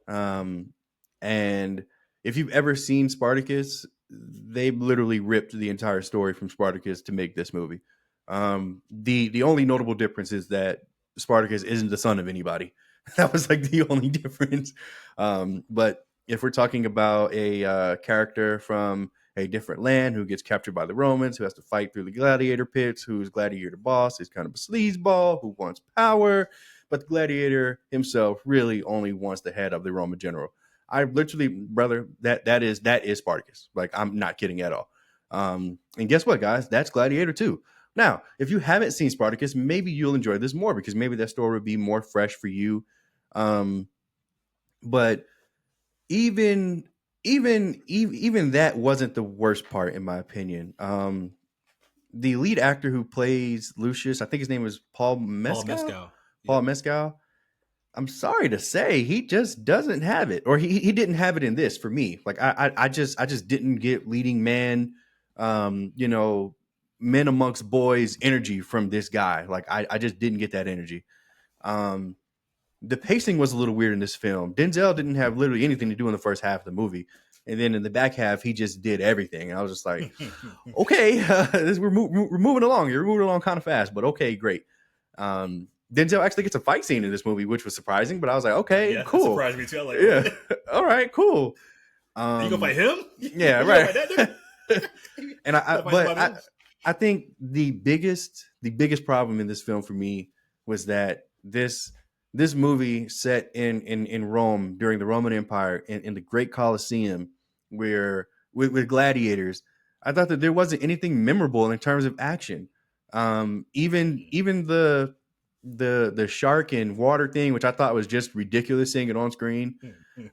Um, and if you've ever seen Spartacus, they literally ripped the entire story from Spartacus to make this movie. The only notable difference is that Spartacus isn't the son of anybody. That was like the only difference. But if we're talking about a character from a different land who gets captured by the Romans, who has to fight through the gladiator pits, who's gladiator boss, is kind of a sleazeball who wants power, but the gladiator himself really only wants the head of the Roman general. I literally, brother, that is Spartacus. Like, I'm not kidding at all. And guess what, guys? That's Gladiator too. Now, if you haven't seen Spartacus, maybe you'll enjoy this more because maybe that story would be more fresh for you. But even that wasn't the worst part, in my opinion. The lead actor who plays Lucius, I think his name was Paul Paul Mescal. Mescal. Paul Yep. Mescal. I'm sorry to say, he just doesn't have it, or he didn't have it in this for me. Like I just didn't get leading man, you know, men amongst boys energy from this guy. Like I just didn't get that energy. Um, the pacing was a little weird in this film. Denzel didn't have literally anything to do in the first half of the movie, and then in the back half, he just did everything. And I was just like, okay, we're moving along. You're moving along kind of fast, but okay, great. Denzel actually gets a fight scene in this movie, which was surprising, but I was like, okay, Yeah, that cool. surprised me too. I like, Yeah. what? All right, cool. You gonna fight him? Yeah, You right. gonna fight that nigga? And You gonna fight but somebody else? I think the biggest problem in this film for me was that this movie set in Rome during the Roman Empire in the Great Colosseum, where with gladiators, I thought that there wasn't anything memorable in terms of action. Even the shark and water thing, which I thought was just ridiculous seeing it on screen.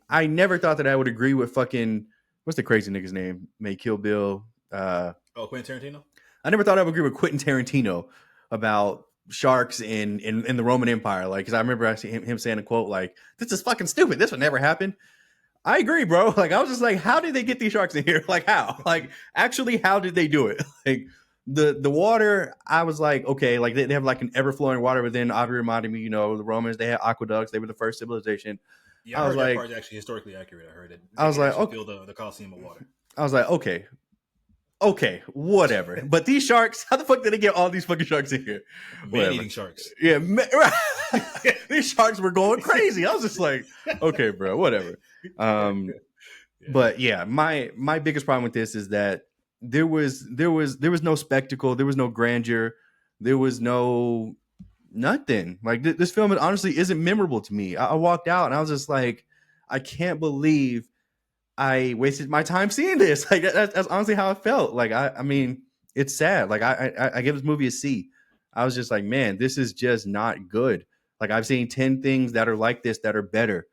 I never thought that I would agree with fucking what's the crazy nigga's name? May Kill Bill. Oh, Quentin Tarantino? I never thought I would agree with Quentin Tarantino about sharks in the Roman Empire. Like, because I remember actually him saying a quote like, "This is fucking stupid. This would never happen." I agree, bro. Like, I was just like, how did they get these sharks in here? Like, how? Like, actually, how did they do it? Like, the water, I was like, okay, like they have like an ever flowing water, but then Avi reminded me, the Romans, they had aqueducts. They were the first civilization. Yeah, I I was heard that like, part is actually historically accurate. I heard that I they was can like, actually okay, fill the Coliseum with water. okay, whatever. But these sharks, how the fuck did they get all these fucking sharks in here? Whatever. Man-eating sharks. Yeah, these sharks were going crazy. I was just like, okay, bro, whatever. But yeah, my biggest problem with this is that there was no spectacle, there was no grandeur, there was no nothing. Like this film honestly isn't memorable to me. I walked out and I was just like, I can't believe I wasted my time seeing this. Like that's honestly how I felt. Like I mean, it's sad. Like I give this movie a C. I was just like, man, this is just not good. Like I've seen 10 things that are like this that are better.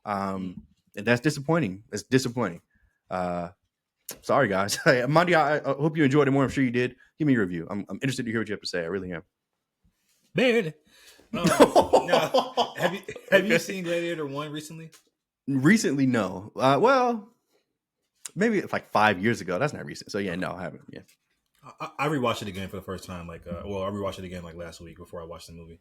And that's disappointing. It's disappointing. Uh sorry guys. Monday, I hope you enjoyed it more. I'm sure you did. Give me your review. I'm interested to hear what you have to say. I really am. Man. Now, have you seen Gladiator 1 recently? Recently, no. Well, maybe it's like 5 years ago. That's not recent. So yeah, no, I haven't. Yeah. I rewatched it again for the first time. I rewatched it again like last week before I watched the movie.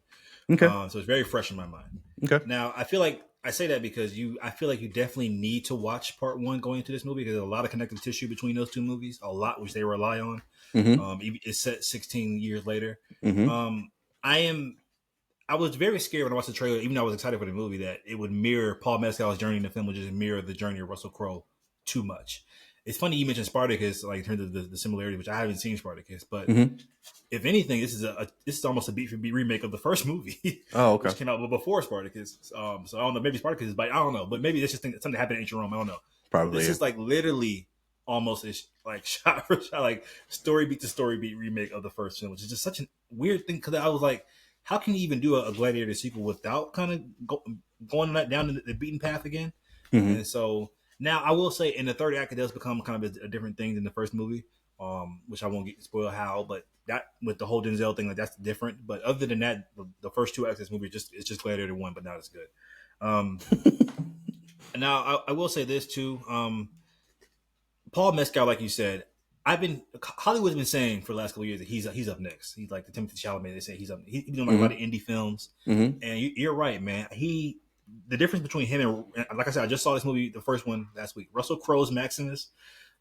Okay. So it's very fresh in my mind. Okay. Now I feel like I say that because I feel like you definitely need to watch part one going into this movie because there's a lot of connective tissue between those two movies, a lot which they rely on. It's set 16 years later. Mm-hmm. I was very scared when I watched the trailer, even though I was excited for the movie, that it would mirror Paul Mescal's journey in the film, would just mirror the journey of Russell Crowe too much. It's funny you mentioned Spartacus, like in terms of the similarity, which I haven't seen Spartacus, but if anything, this is almost a beat for beat remake of the first movie. Oh, okay. Which came out before Spartacus. So I don't know, maybe Spartacus is by I don't know, but maybe it's just something that happened in ancient Rome. I don't know. Probably. This is like literally almost like shot for shot, like story beat to story beat remake of the first film, which is just such a weird thing because I was like, how can you even do a Gladiator sequel without kind of going down the beaten path again? And so Now, I will say in the third act, it does become kind of a different thing than the first movie, which I won't get spoil how, but that with the whole Denzel thing, like that's different. But other than that, the first two acts of this movie it's just Gladiator 1, but not as good. Um, now, I will say this too. Paul Mescal, like you said, Hollywood's been saying for the last couple of years that he's up next. He's like the Timothy Chalamet. They say he's up. He's doing like a lot of indie films, and you're right, man. The difference between him and like I said, I just saw this movie, the first one last week. Russell Crowe's Maximus,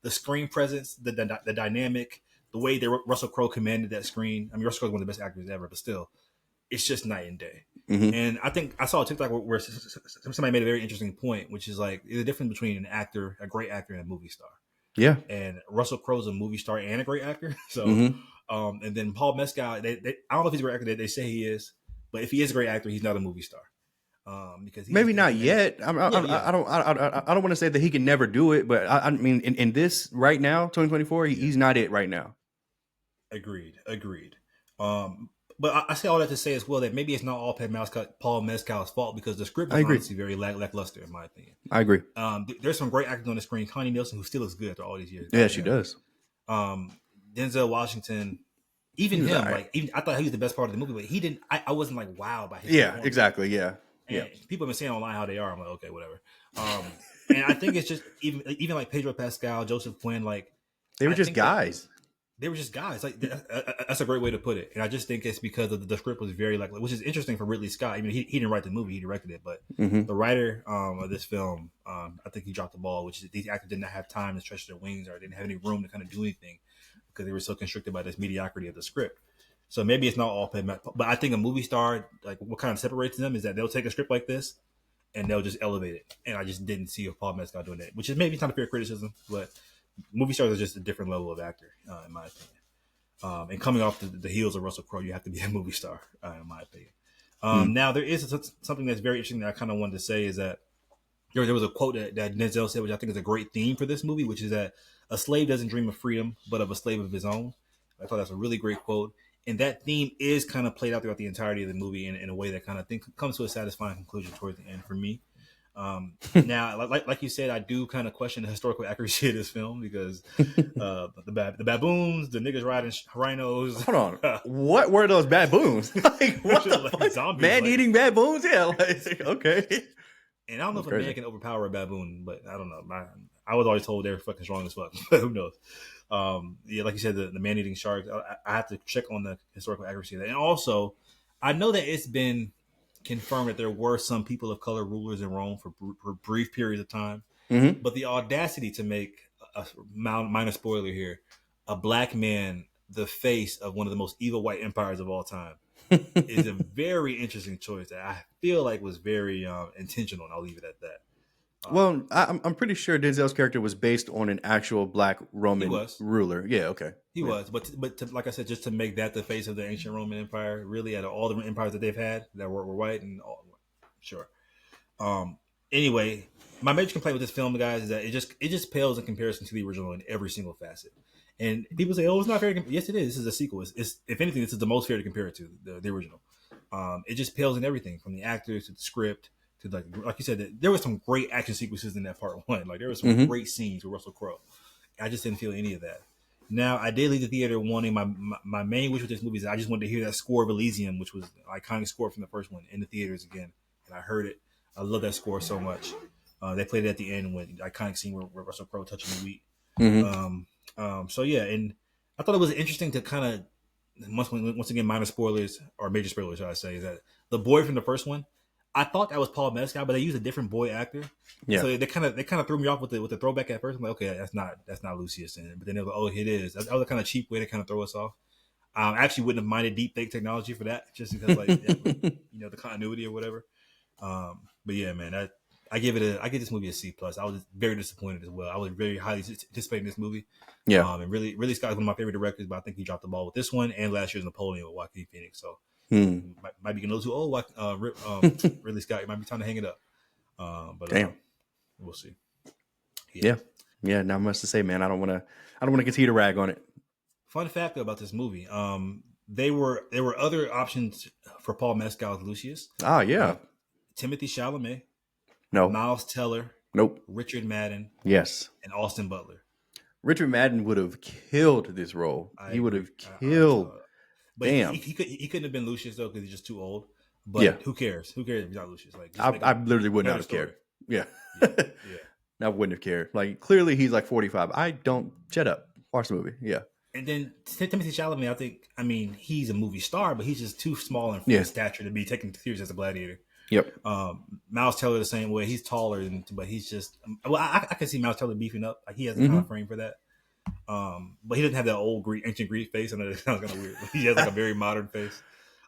the screen presence, the dynamic, the way that Russell Crowe commanded that screen. I mean, Russell Crowe's one of the best actors ever, but still, it's just night and day. And I think I saw a TikTok where somebody made a very interesting point, which is like the difference between an actor, a great actor, and a movie star. Yeah. And Russell Crowe's a movie star and a great actor. So, and then Paul Mescal, I don't know if he's a great actor. They say he is, but if he is a great actor, he's not a movie star. Because maybe not yet. I don't want to say that he can never do it, but I mean, in this right now, 2024, he's not it right now. Agreed. But I say all that to say as well that maybe it's not all Paul Mescal's fault because the script is honestly very lackluster in my opinion. I agree. There's some great actors on the screen. Connie Nielsen, who still looks good after all these years. Yeah, she does. Denzel Washington, even him, right. I thought he was the best part of the movie, but he didn't. I wasn't like wow by his. Yeah, exactly. Yeah. And people have been saying online how they are. I'm like, okay, whatever. And I think it's just even like Pedro Pascal, Joseph Quinn, like they were just guys. They were just guys. Like that's a great way to put it. And I just think it's because of the script was very like, which is interesting for Ridley Scott. I mean, he didn't write the movie; he directed it. But the writer of this film, I think he dropped the ball. Which is these actors did not have time to stretch their wings or didn't have any room to kind of do anything because they were so constricted by this mediocrity of the script. So maybe it's not all paid, but I think a movie star, like what kind of separates them is that they'll take a script like this and they'll just elevate it. And I just didn't see Paul Mescal doing that, which is maybe not a fair criticism, but movie stars are just a different level of actor, in my opinion. And coming off the heels of Russell Crowe, you have to be a movie star, in my opinion. Now, there is something that's very interesting that I kind of wanted to say is that there was a quote that Denzel said, which I think is a great theme for this movie, which is that a slave doesn't dream of freedom, but of a slave of his own. I thought that's a really great quote. And that theme is kind of played out throughout the entirety of the movie in a way that kind of comes to a satisfying conclusion towards the end for me. Now, like you said, I do kind of question the historical accuracy of this film because the baboons, the niggas riding rhinos. Hold on, what were those baboons? Like what the fuck? Zombies, man-eating baboons? Yeah, like, okay. And I don't know if a man can overpower a baboon, but I don't know. I was always told they're fucking strong as fuck. Who knows? Like you said, the man-eating sharks. I have to check on the historical accuracy of that. And also, I know that it's been confirmed that there were some people of color rulers in Rome for brief periods of time. But the audacity to make a minor spoiler here, a black man the face of one of the most evil white empires of all time is a very interesting choice that I feel like was very intentional, and I'll leave it at that. Well, I'm pretty sure Denzel's character was based on an actual black Roman ruler. Yeah, okay. He was, but like I said, just to make that the face of the ancient Roman Empire, really, out of all the empires that they've had that were white and all, sure. Anyway, my major complaint with this film, guys, is that it just pales in comparison to the original in every single facet. And people say, "Oh, it's not fair." Yes, it is. This is a sequel. It's if anything, this is the most fair to compare it to the original. It just pales in everything from the actors to the script. Like you said, there was some great action sequences in that part one. Like there were some great scenes with Russell Crowe. I just didn't feel any of that. Now I did leave the theater wanting my main wish with this movie is I just wanted to hear that score of Elysium, which was an iconic score from the first one, in the theaters again. And I heard it. I love that score so much. They played it at the end with the iconic scene where Russell Crowe touching the wheat. So yeah, and I thought it was interesting to kind of once again minor spoilers or major spoilers, should I say, is that the boy from the first one. I thought that was Paul Mescal, but they used a different boy actor. Yeah. So they kind of threw me off with the throwback at first. I'm like, okay, that's not Lucius in it. But then they were like, oh, it is. That was a kind of cheap way to kind of throw us off. I actually wouldn't have minded deep fake technology for that, just because the continuity or whatever. But yeah, man, I give this movie a C+. I was very disappointed as well. I was very highly anticipating this movie. Yeah. And really Scott's one of my favorite directors, but I think he dropped the ball with this one and last year's Napoleon with Joaquin Phoenix. So. Might be getting a little too old. Ridley Scott, it might be time to hang it up. But damn, we'll see. Yeah. Not much to say, man. I don't want to continue to rag on it. Fun fact about this movie: there were other options for Paul Mescal's Lucius. Ah, yeah. Timothy Chalamet. No. Miles Teller. Nope. Richard Madden, Yes. and Austin Butler. Richard Madden would have killed this role. I He would agree. have killed. But Damn. he couldn't have been Lucius though because he's just too old. Yeah. But who cares? Who cares if he's not Lucius? Like just I literally would not better have story. cared. Yeah. Yeah. I wouldn't have cared. Like, clearly he's like 45. I don't. Shut up. Watch the movie. Yeah. And then Timothy Chalamet, I mean, he's a movie star, but he's just too small in stature to be taken serious as a gladiator. Yep. Miles Teller the same way. He's taller, but he's just. Well, I can see Miles Teller beefing up. Like he has the kind of frame for that. But he doesn't have that old ancient Greek face. I know that sounds kind of weird. But he has like a very modern face.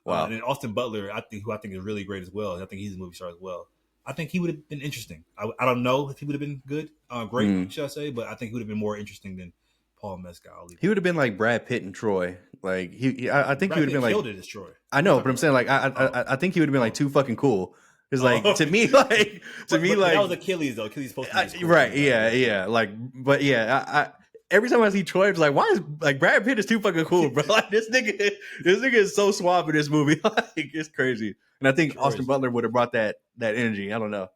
Wow. And then Austin Butler, who I think is really great as well. I think he's a movie star as well. I think he would have been interesting. I don't know if he would have been good, great, should I say? But I think he would have been more interesting than Paul Mescal. He would have been like Brad Pitt and Troy. Like I think he would have been like killed it as Troy. I know, but I'm saying like I think he would have been like too fucking cool. Because like to me like but that was Achilles though. Achilles supposed to be right. Yeah. Like, but yeah, I every time I see Troy, it's like, why is like Brad Pitt is too fucking cool, bro? Like this nigga is so suave in this movie. Like it's crazy. And I think Austin Butler would have brought that energy. I don't know.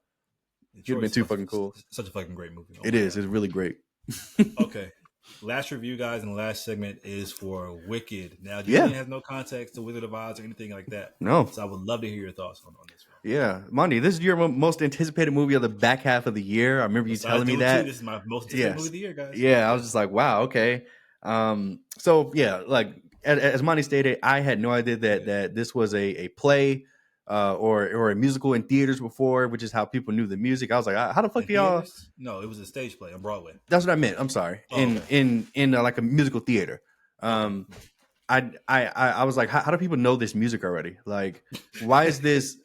He'd have been too fucking cool. Such a fucking great movie. It is. It's really great. Okay. Last review, guys, and the last segment is for Wicked. Now, Julian has no context to Wizard of Oz or anything like that. No. So I would love to hear your thoughts on this film. Yeah. Mondy, this is your most anticipated movie of the back half of the year. I remember you telling me that. This is my most anticipated movie of the year, guys. Yeah, I was just like, wow, okay. So, yeah, like, as Monty stated, I had no idea that this was a play or a musical in theaters before, which is how people knew the music. I was like, how the fuck do y'all? No, it was a stage play on Broadway. That's what I meant. I'm sorry. In like a musical theater. I was like, how do people know this music already? Like, why is this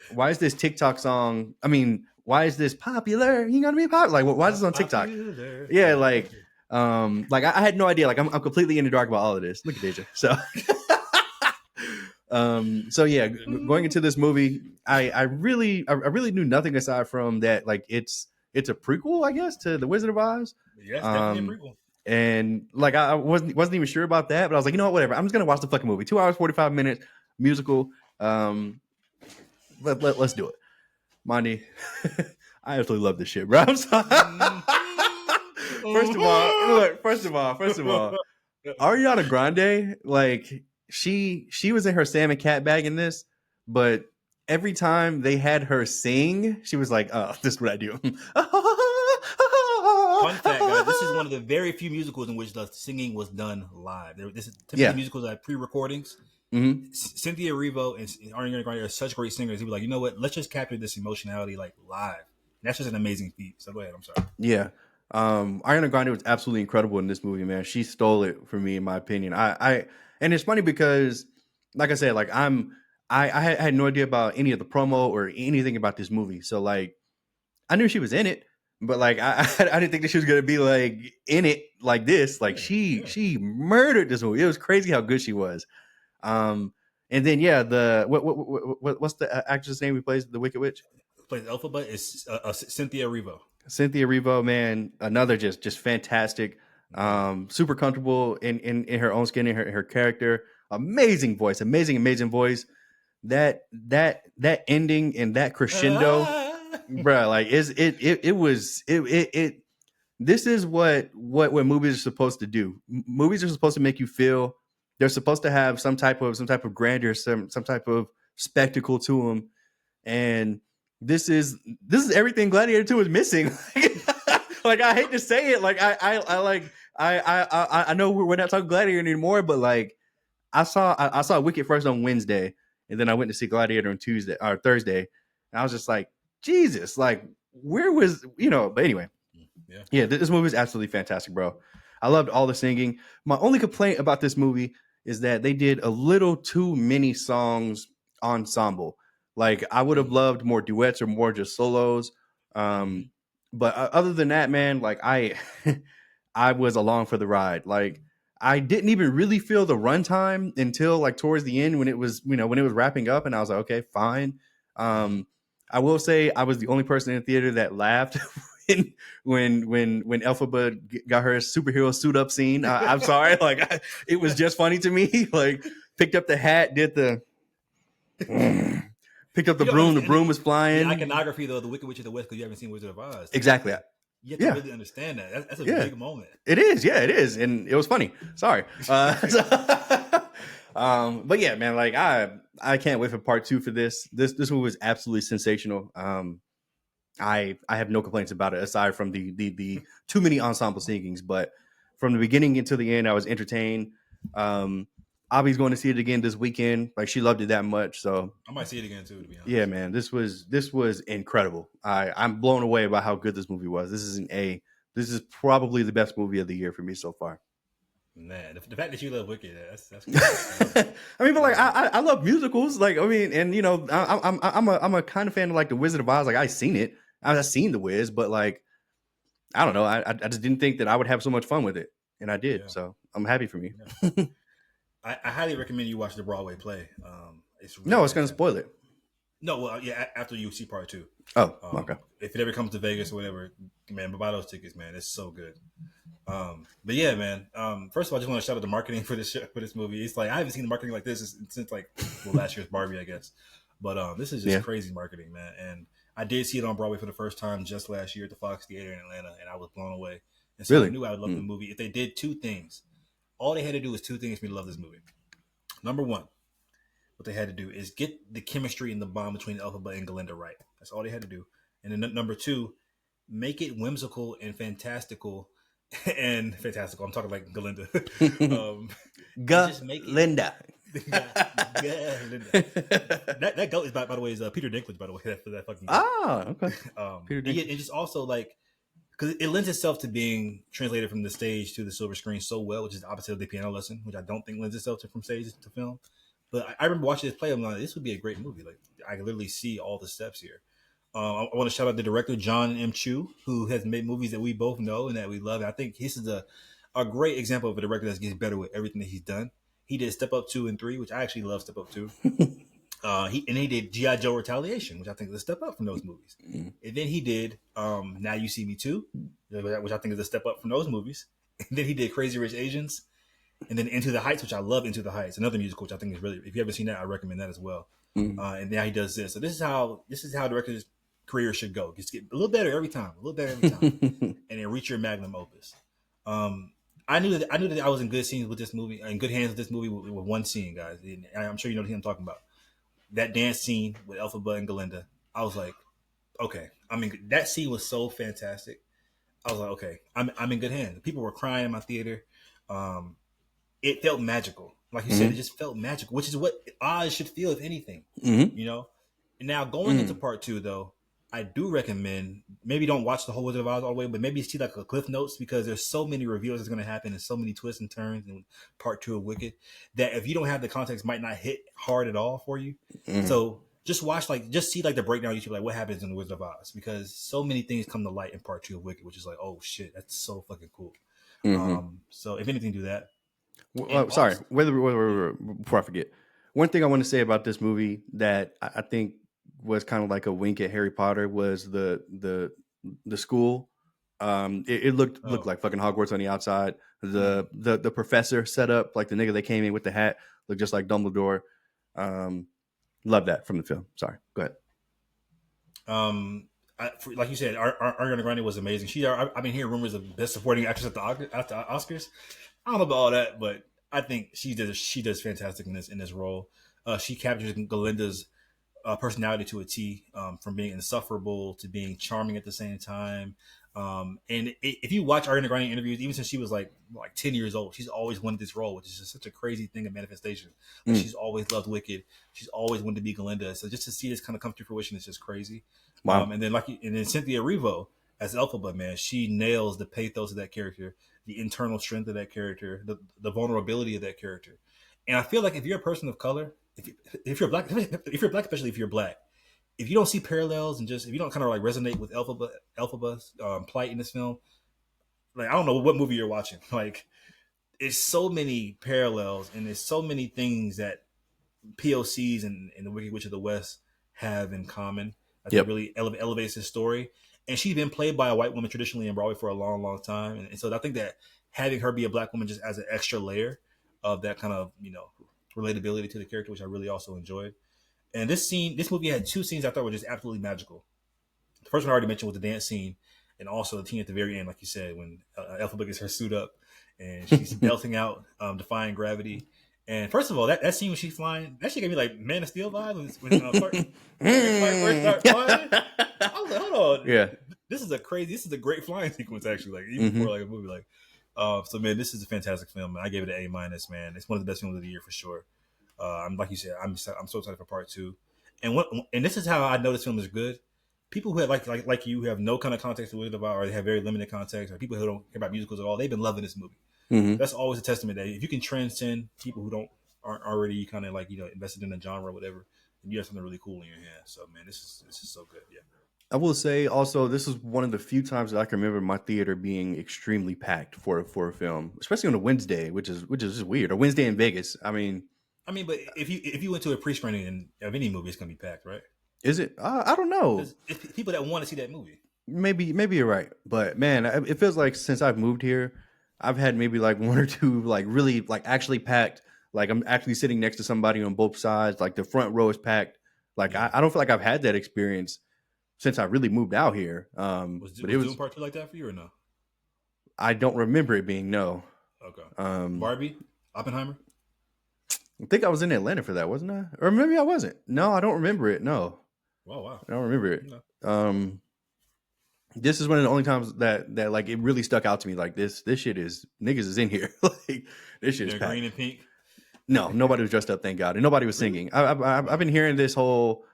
TikTok song? I mean, why is this popular? You gotta be popular. Like, why is this on TikTok? Popular. Yeah, like I had no idea. Like, I'm completely in the dark about all of this. Look at Deja. So yeah, going into this movie, I really knew nothing aside from that. Like, it's a prequel, I guess, to The Wizard of Oz. Yes, definitely a prequel. And like I wasn't even sure about that, but I was like, you know what, whatever. I'm just gonna watch the fucking movie. 2 hours 45 minutes musical. Let's do it, Monty. I absolutely love this shit, bro. I'm sorry. First of all, Ariana Grande, like she was in her Sam and Cat bag in this, but every time they had her sing, she was like, "Oh, this is what I do." Fun fact, guys, this is one of the very few musicals in which the singing was done live. This is typically musicals that have pre-recordings. Mm-hmm. Cynthia Erivo and Ariana Grande are such great singers. He was like, you know what? Let's just capture this emotionality like live. And that's just an amazing feat. So go ahead. I'm sorry. Yeah. Ariana Grande was absolutely incredible in this movie, man. She stole it for me, in my opinion. And it's funny because, like I said, like I had no idea about any of the promo or anything about this movie. So like, I knew she was in it. But like I didn't think that she was gonna be like in it like this. Like she murdered this movie. It was crazy how good she was. And then what's the actress name who plays the Wicked Witch? Plays Elphaba is Cynthia Erivo. Cynthia Erivo, man, another just fantastic. Super comfortable in her own skin, in her character. Amazing voice. That ending and that crescendo. Bruh, like this is what movies are supposed to do. Movies are supposed to make you feel. They're supposed to have some type of grandeur, some type of spectacle to them. And this is everything Gladiator 2 is missing. Like, I hate to say it, like I know we're not talking Gladiator anymore, but like I saw Wicked first on Wednesday, and then I went to see Gladiator on Tuesday or Thursday, and I was just like, Jesus, like, where was, but anyway, yeah, this movie is absolutely fantastic, bro. I loved all the singing. My only complaint about this movie is that they did a little too many songs ensemble. Like, I would have loved more duets or more just solos. But other than that, man, like I was along for the ride. Like, I didn't even really feel the runtime until like towards the end when it was wrapping up, and I was like, okay, fine. I will say I was the only person in the theater that laughed when Elphaba got her superhero suit up scene. I'm sorry, like it was just funny to me. Like, picked up the hat, did the picked up the broom. The broom was flying. The iconography though, the Wicked Witch of the West, because you haven't seen Wizard of Oz. Exactly. You have to Yeah, really understand that. That's a yeah, big moment. it is. Yeah, it is, and it was funny. Sorry. But yeah, man, like I can't wait for part two for this. This movie was absolutely sensational. I have no complaints about it aside from the too many ensemble singings, but from the beginning until the end, I was entertained. Abby's going to see it again this weekend. Like she loved it that much, so I might see it again too, to be yeah, honest. man, this was incredible. I'm blown away by how good this movie was. This is an A. This is probably the best movie of the year for me so far. Man, the fact that you love Wicked, that's crazy. I love it. I mean, but I like love it. I love musicals. Like I mean, and you know, I'm a kind of fan of like the Wizard of Oz. Like I seen it. I've seen the Wiz, but like I don't know. I just didn't think that I would have so much fun with it, and I did. Yeah, So I'm happy for me. yeah. I highly recommend you watch the Broadway play. It's really No, it's gonna fantastic. spoil it. No, well, yeah, after you see part two. Oh, okay. If it ever comes to Vegas or whatever, man, buy those tickets, man. It's so good. But yeah, man. First of all, I just want to shout out the marketing for this for this movie. It's like I haven't seen the marketing like this since like last year's Barbie, I guess. But this is just Yeah, crazy marketing, man. And I did see it on Broadway for the first time just last year at the Fox Theater in Atlanta, and I was blown away. And so I really. knew I would love the Mm. movie if they did two things. All they had to do was two things for me to love this movie. Number one, what they had to do is get the chemistry and the bond between Elphaba and Galinda right. That's all they had to do. And then number two, make it whimsical and fantastical and fantastical. I'm talking like Galinda. um, and just make it. Linda. Galinda. That goat is by the way is Peter Dinklage, by the way, for that fucking goat. Ah, okay. Peter And Dinklage. it just also like because it lends itself to being translated from the stage to the silver screen so well, which is the opposite of the piano lesson, which I don't think lends itself to from stage to film. But I remember watching this play. I'm like, this would be a great movie. Like I can literally see all the steps here. I want to shout out the director John M. Chu, who has made movies that we both know and that we love. And I think this is a great example of a director that gets better with everything that he's done. He did Step Up 2 and 3, which I actually love Step Up 2. He did G.I. Joe Retaliation, which I think is a step up from those movies. Mm. And then he did Now You See Me Too, which I think is a step up from those movies. And then he did Crazy Rich Asians, and then Into the Heights, which I love. Into the Heights, another musical which I think is really. If you haven't seen that, I recommend that as well. Mm. And now he does this. So this is how directors' career should go. Just get a little better every time, a little better every time, and then reach your magnum opus. I knew that I was in good scenes with this movie, in good hands with this movie with one scene, guys. And I'm sure you know what I'm talking about. That dance scene with Elphaba and Galinda. I was like, okay. I mean, that scene was so fantastic. I was like, okay, I'm in good hands. People were crying in my theater. Um, it felt magical. Like you said, it Mm-hmm. just felt magical, which is what Oz should feel, if anything. Mm-hmm. You know. And now going into part two, though, I do recommend maybe don't watch the whole Wizard of Oz all the way, but maybe see like a Cliff Notes because there's so many reveals that's going to happen and so many twists and turns in part two of Wicked that if you don't have the context, might not hit hard at all for you. Mm-hmm. So just watch just see like the breakdown on YouTube, like what happens in the Wizard of Oz because so many things come to light in part two of Wicked, which is like, oh shit, that's so fucking cool. Mm-hmm. So if anything, do that. And Well, sorry, also, before I forget, one thing I want to say about this movie that I think was kind of like a wink at Harry Potter was the school. It looked oh, like fucking Hogwarts on the outside. mm. The professor set up like the nigga that came in with the hat looked just like Dumbledore. Love that from the film. Sorry, go ahead. Like you said, Ariana Grande was amazing. I've been hearing rumors of best supporting actress at the Oscars. I don't know about all that, but I think she does fantastic in this role. She captures Galinda's personality to a T, from being insufferable to being charming at the same time. If you watch Ariana Grande interviews, even since she was like 10 years old, she's always wanted this role, which is just such a crazy thing of manifestation. Like Mm, she's always loved Wicked. She's always wanted to be Galinda. So just to see this kind of come to fruition is just crazy. wow. And then Cynthia Erivo as Elphaba, man, she nails the pathos of that character, the internal strength of that character, the vulnerability of that character. And I feel like if you're a person of color, if you're black, especially if you're black, if you don't see parallels and just if you don't kind of like resonate with Elphaba's plight in this film, like I don't know what movie you're watching. Like it's so many parallels and there's so many things that POCs and the Wicked Witch of the West have in common. I think Yep. really elevates his story. And she's been played by a white woman traditionally in Broadway for a long, long time. And so I think that having her be a black woman just as an extra layer of that kind of relatability to the character, which I really also enjoyed. And this movie had two scenes I thought were just absolutely magical. The first one I already mentioned was the dance scene. and also the scene at the very end, like you said, when Elphaba gets her suit up and she's belting out, defying gravity. And first of all, that scene when she's flying, that shit gave me like Man of Steel vibes when Clark first start flying. I was like, hold on, Yeah. this is a great flying sequence actually. Like even before like a movie, like so man, this is a fantastic film. I gave it an A-, man. It's one of the best films of the year for sure. I'm like you said, I'm so excited for part 2. And this is how I know this film is good. People who have like you who have no kind of context to what it's about, or they have very limited context, or people who don't care about musicals at all, they've been loving this movie. Mm-hmm. That's always a testament that if you can transcend people who aren't already kind of like invested in the genre or whatever, then you have something really cool in your hands. So man, this is so good. Yeah. I will say also, this is one of the few times that I can remember my theater being extremely packed for a film, especially on a Wednesday, which is just weird. A Wednesday in Vegas. I mean, but if you went to a pre-screening of any movie, it's gonna be packed, right? Is it? I don't know. It's people that want to see that movie. Maybe you're right, but man, it feels like since I've moved here, I've had maybe like 1 or 2 like really like actually packed. Like I'm actually sitting next to somebody on both sides. Like the front row is packed. Like I don't feel like I've had that experience since I really moved out here. Was Doom Part 2 like that for you or no? I don't remember it being no. Okay. Barbie, Oppenheimer. I think I was in Atlanta for that, wasn't I? Or maybe I wasn't. No, I don't remember it. No. Oh, wow. I don't remember it. No. This is one of the only times that like it really stuck out to me. Like this shit is niggas is in here. Like this shit is packed. Green and pink. No, nobody was dressed up. Thank God, and nobody was singing. I've been hearing this whole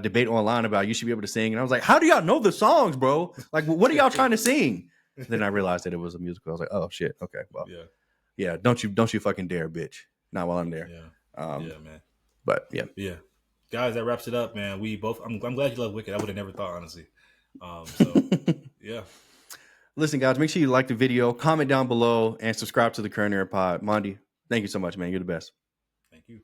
debate online about you should be able to sing, and I was like, how do y'all know the songs, bro? Like, what are y'all trying to sing? Then I realized that it was a musical. I was like, oh shit, okay, well, yeah. Don't you fucking dare, bitch. Not while I'm there. Yeah, man. But yeah. Guys, that wraps it up, man. We both. I'm glad you love Wicked. I would have never thought, honestly. So yeah. Listen, guys, make sure you like the video, comment down below, and subscribe to the Current Era Pod. Mondy, thank you so much, man. You're the best. Thank you.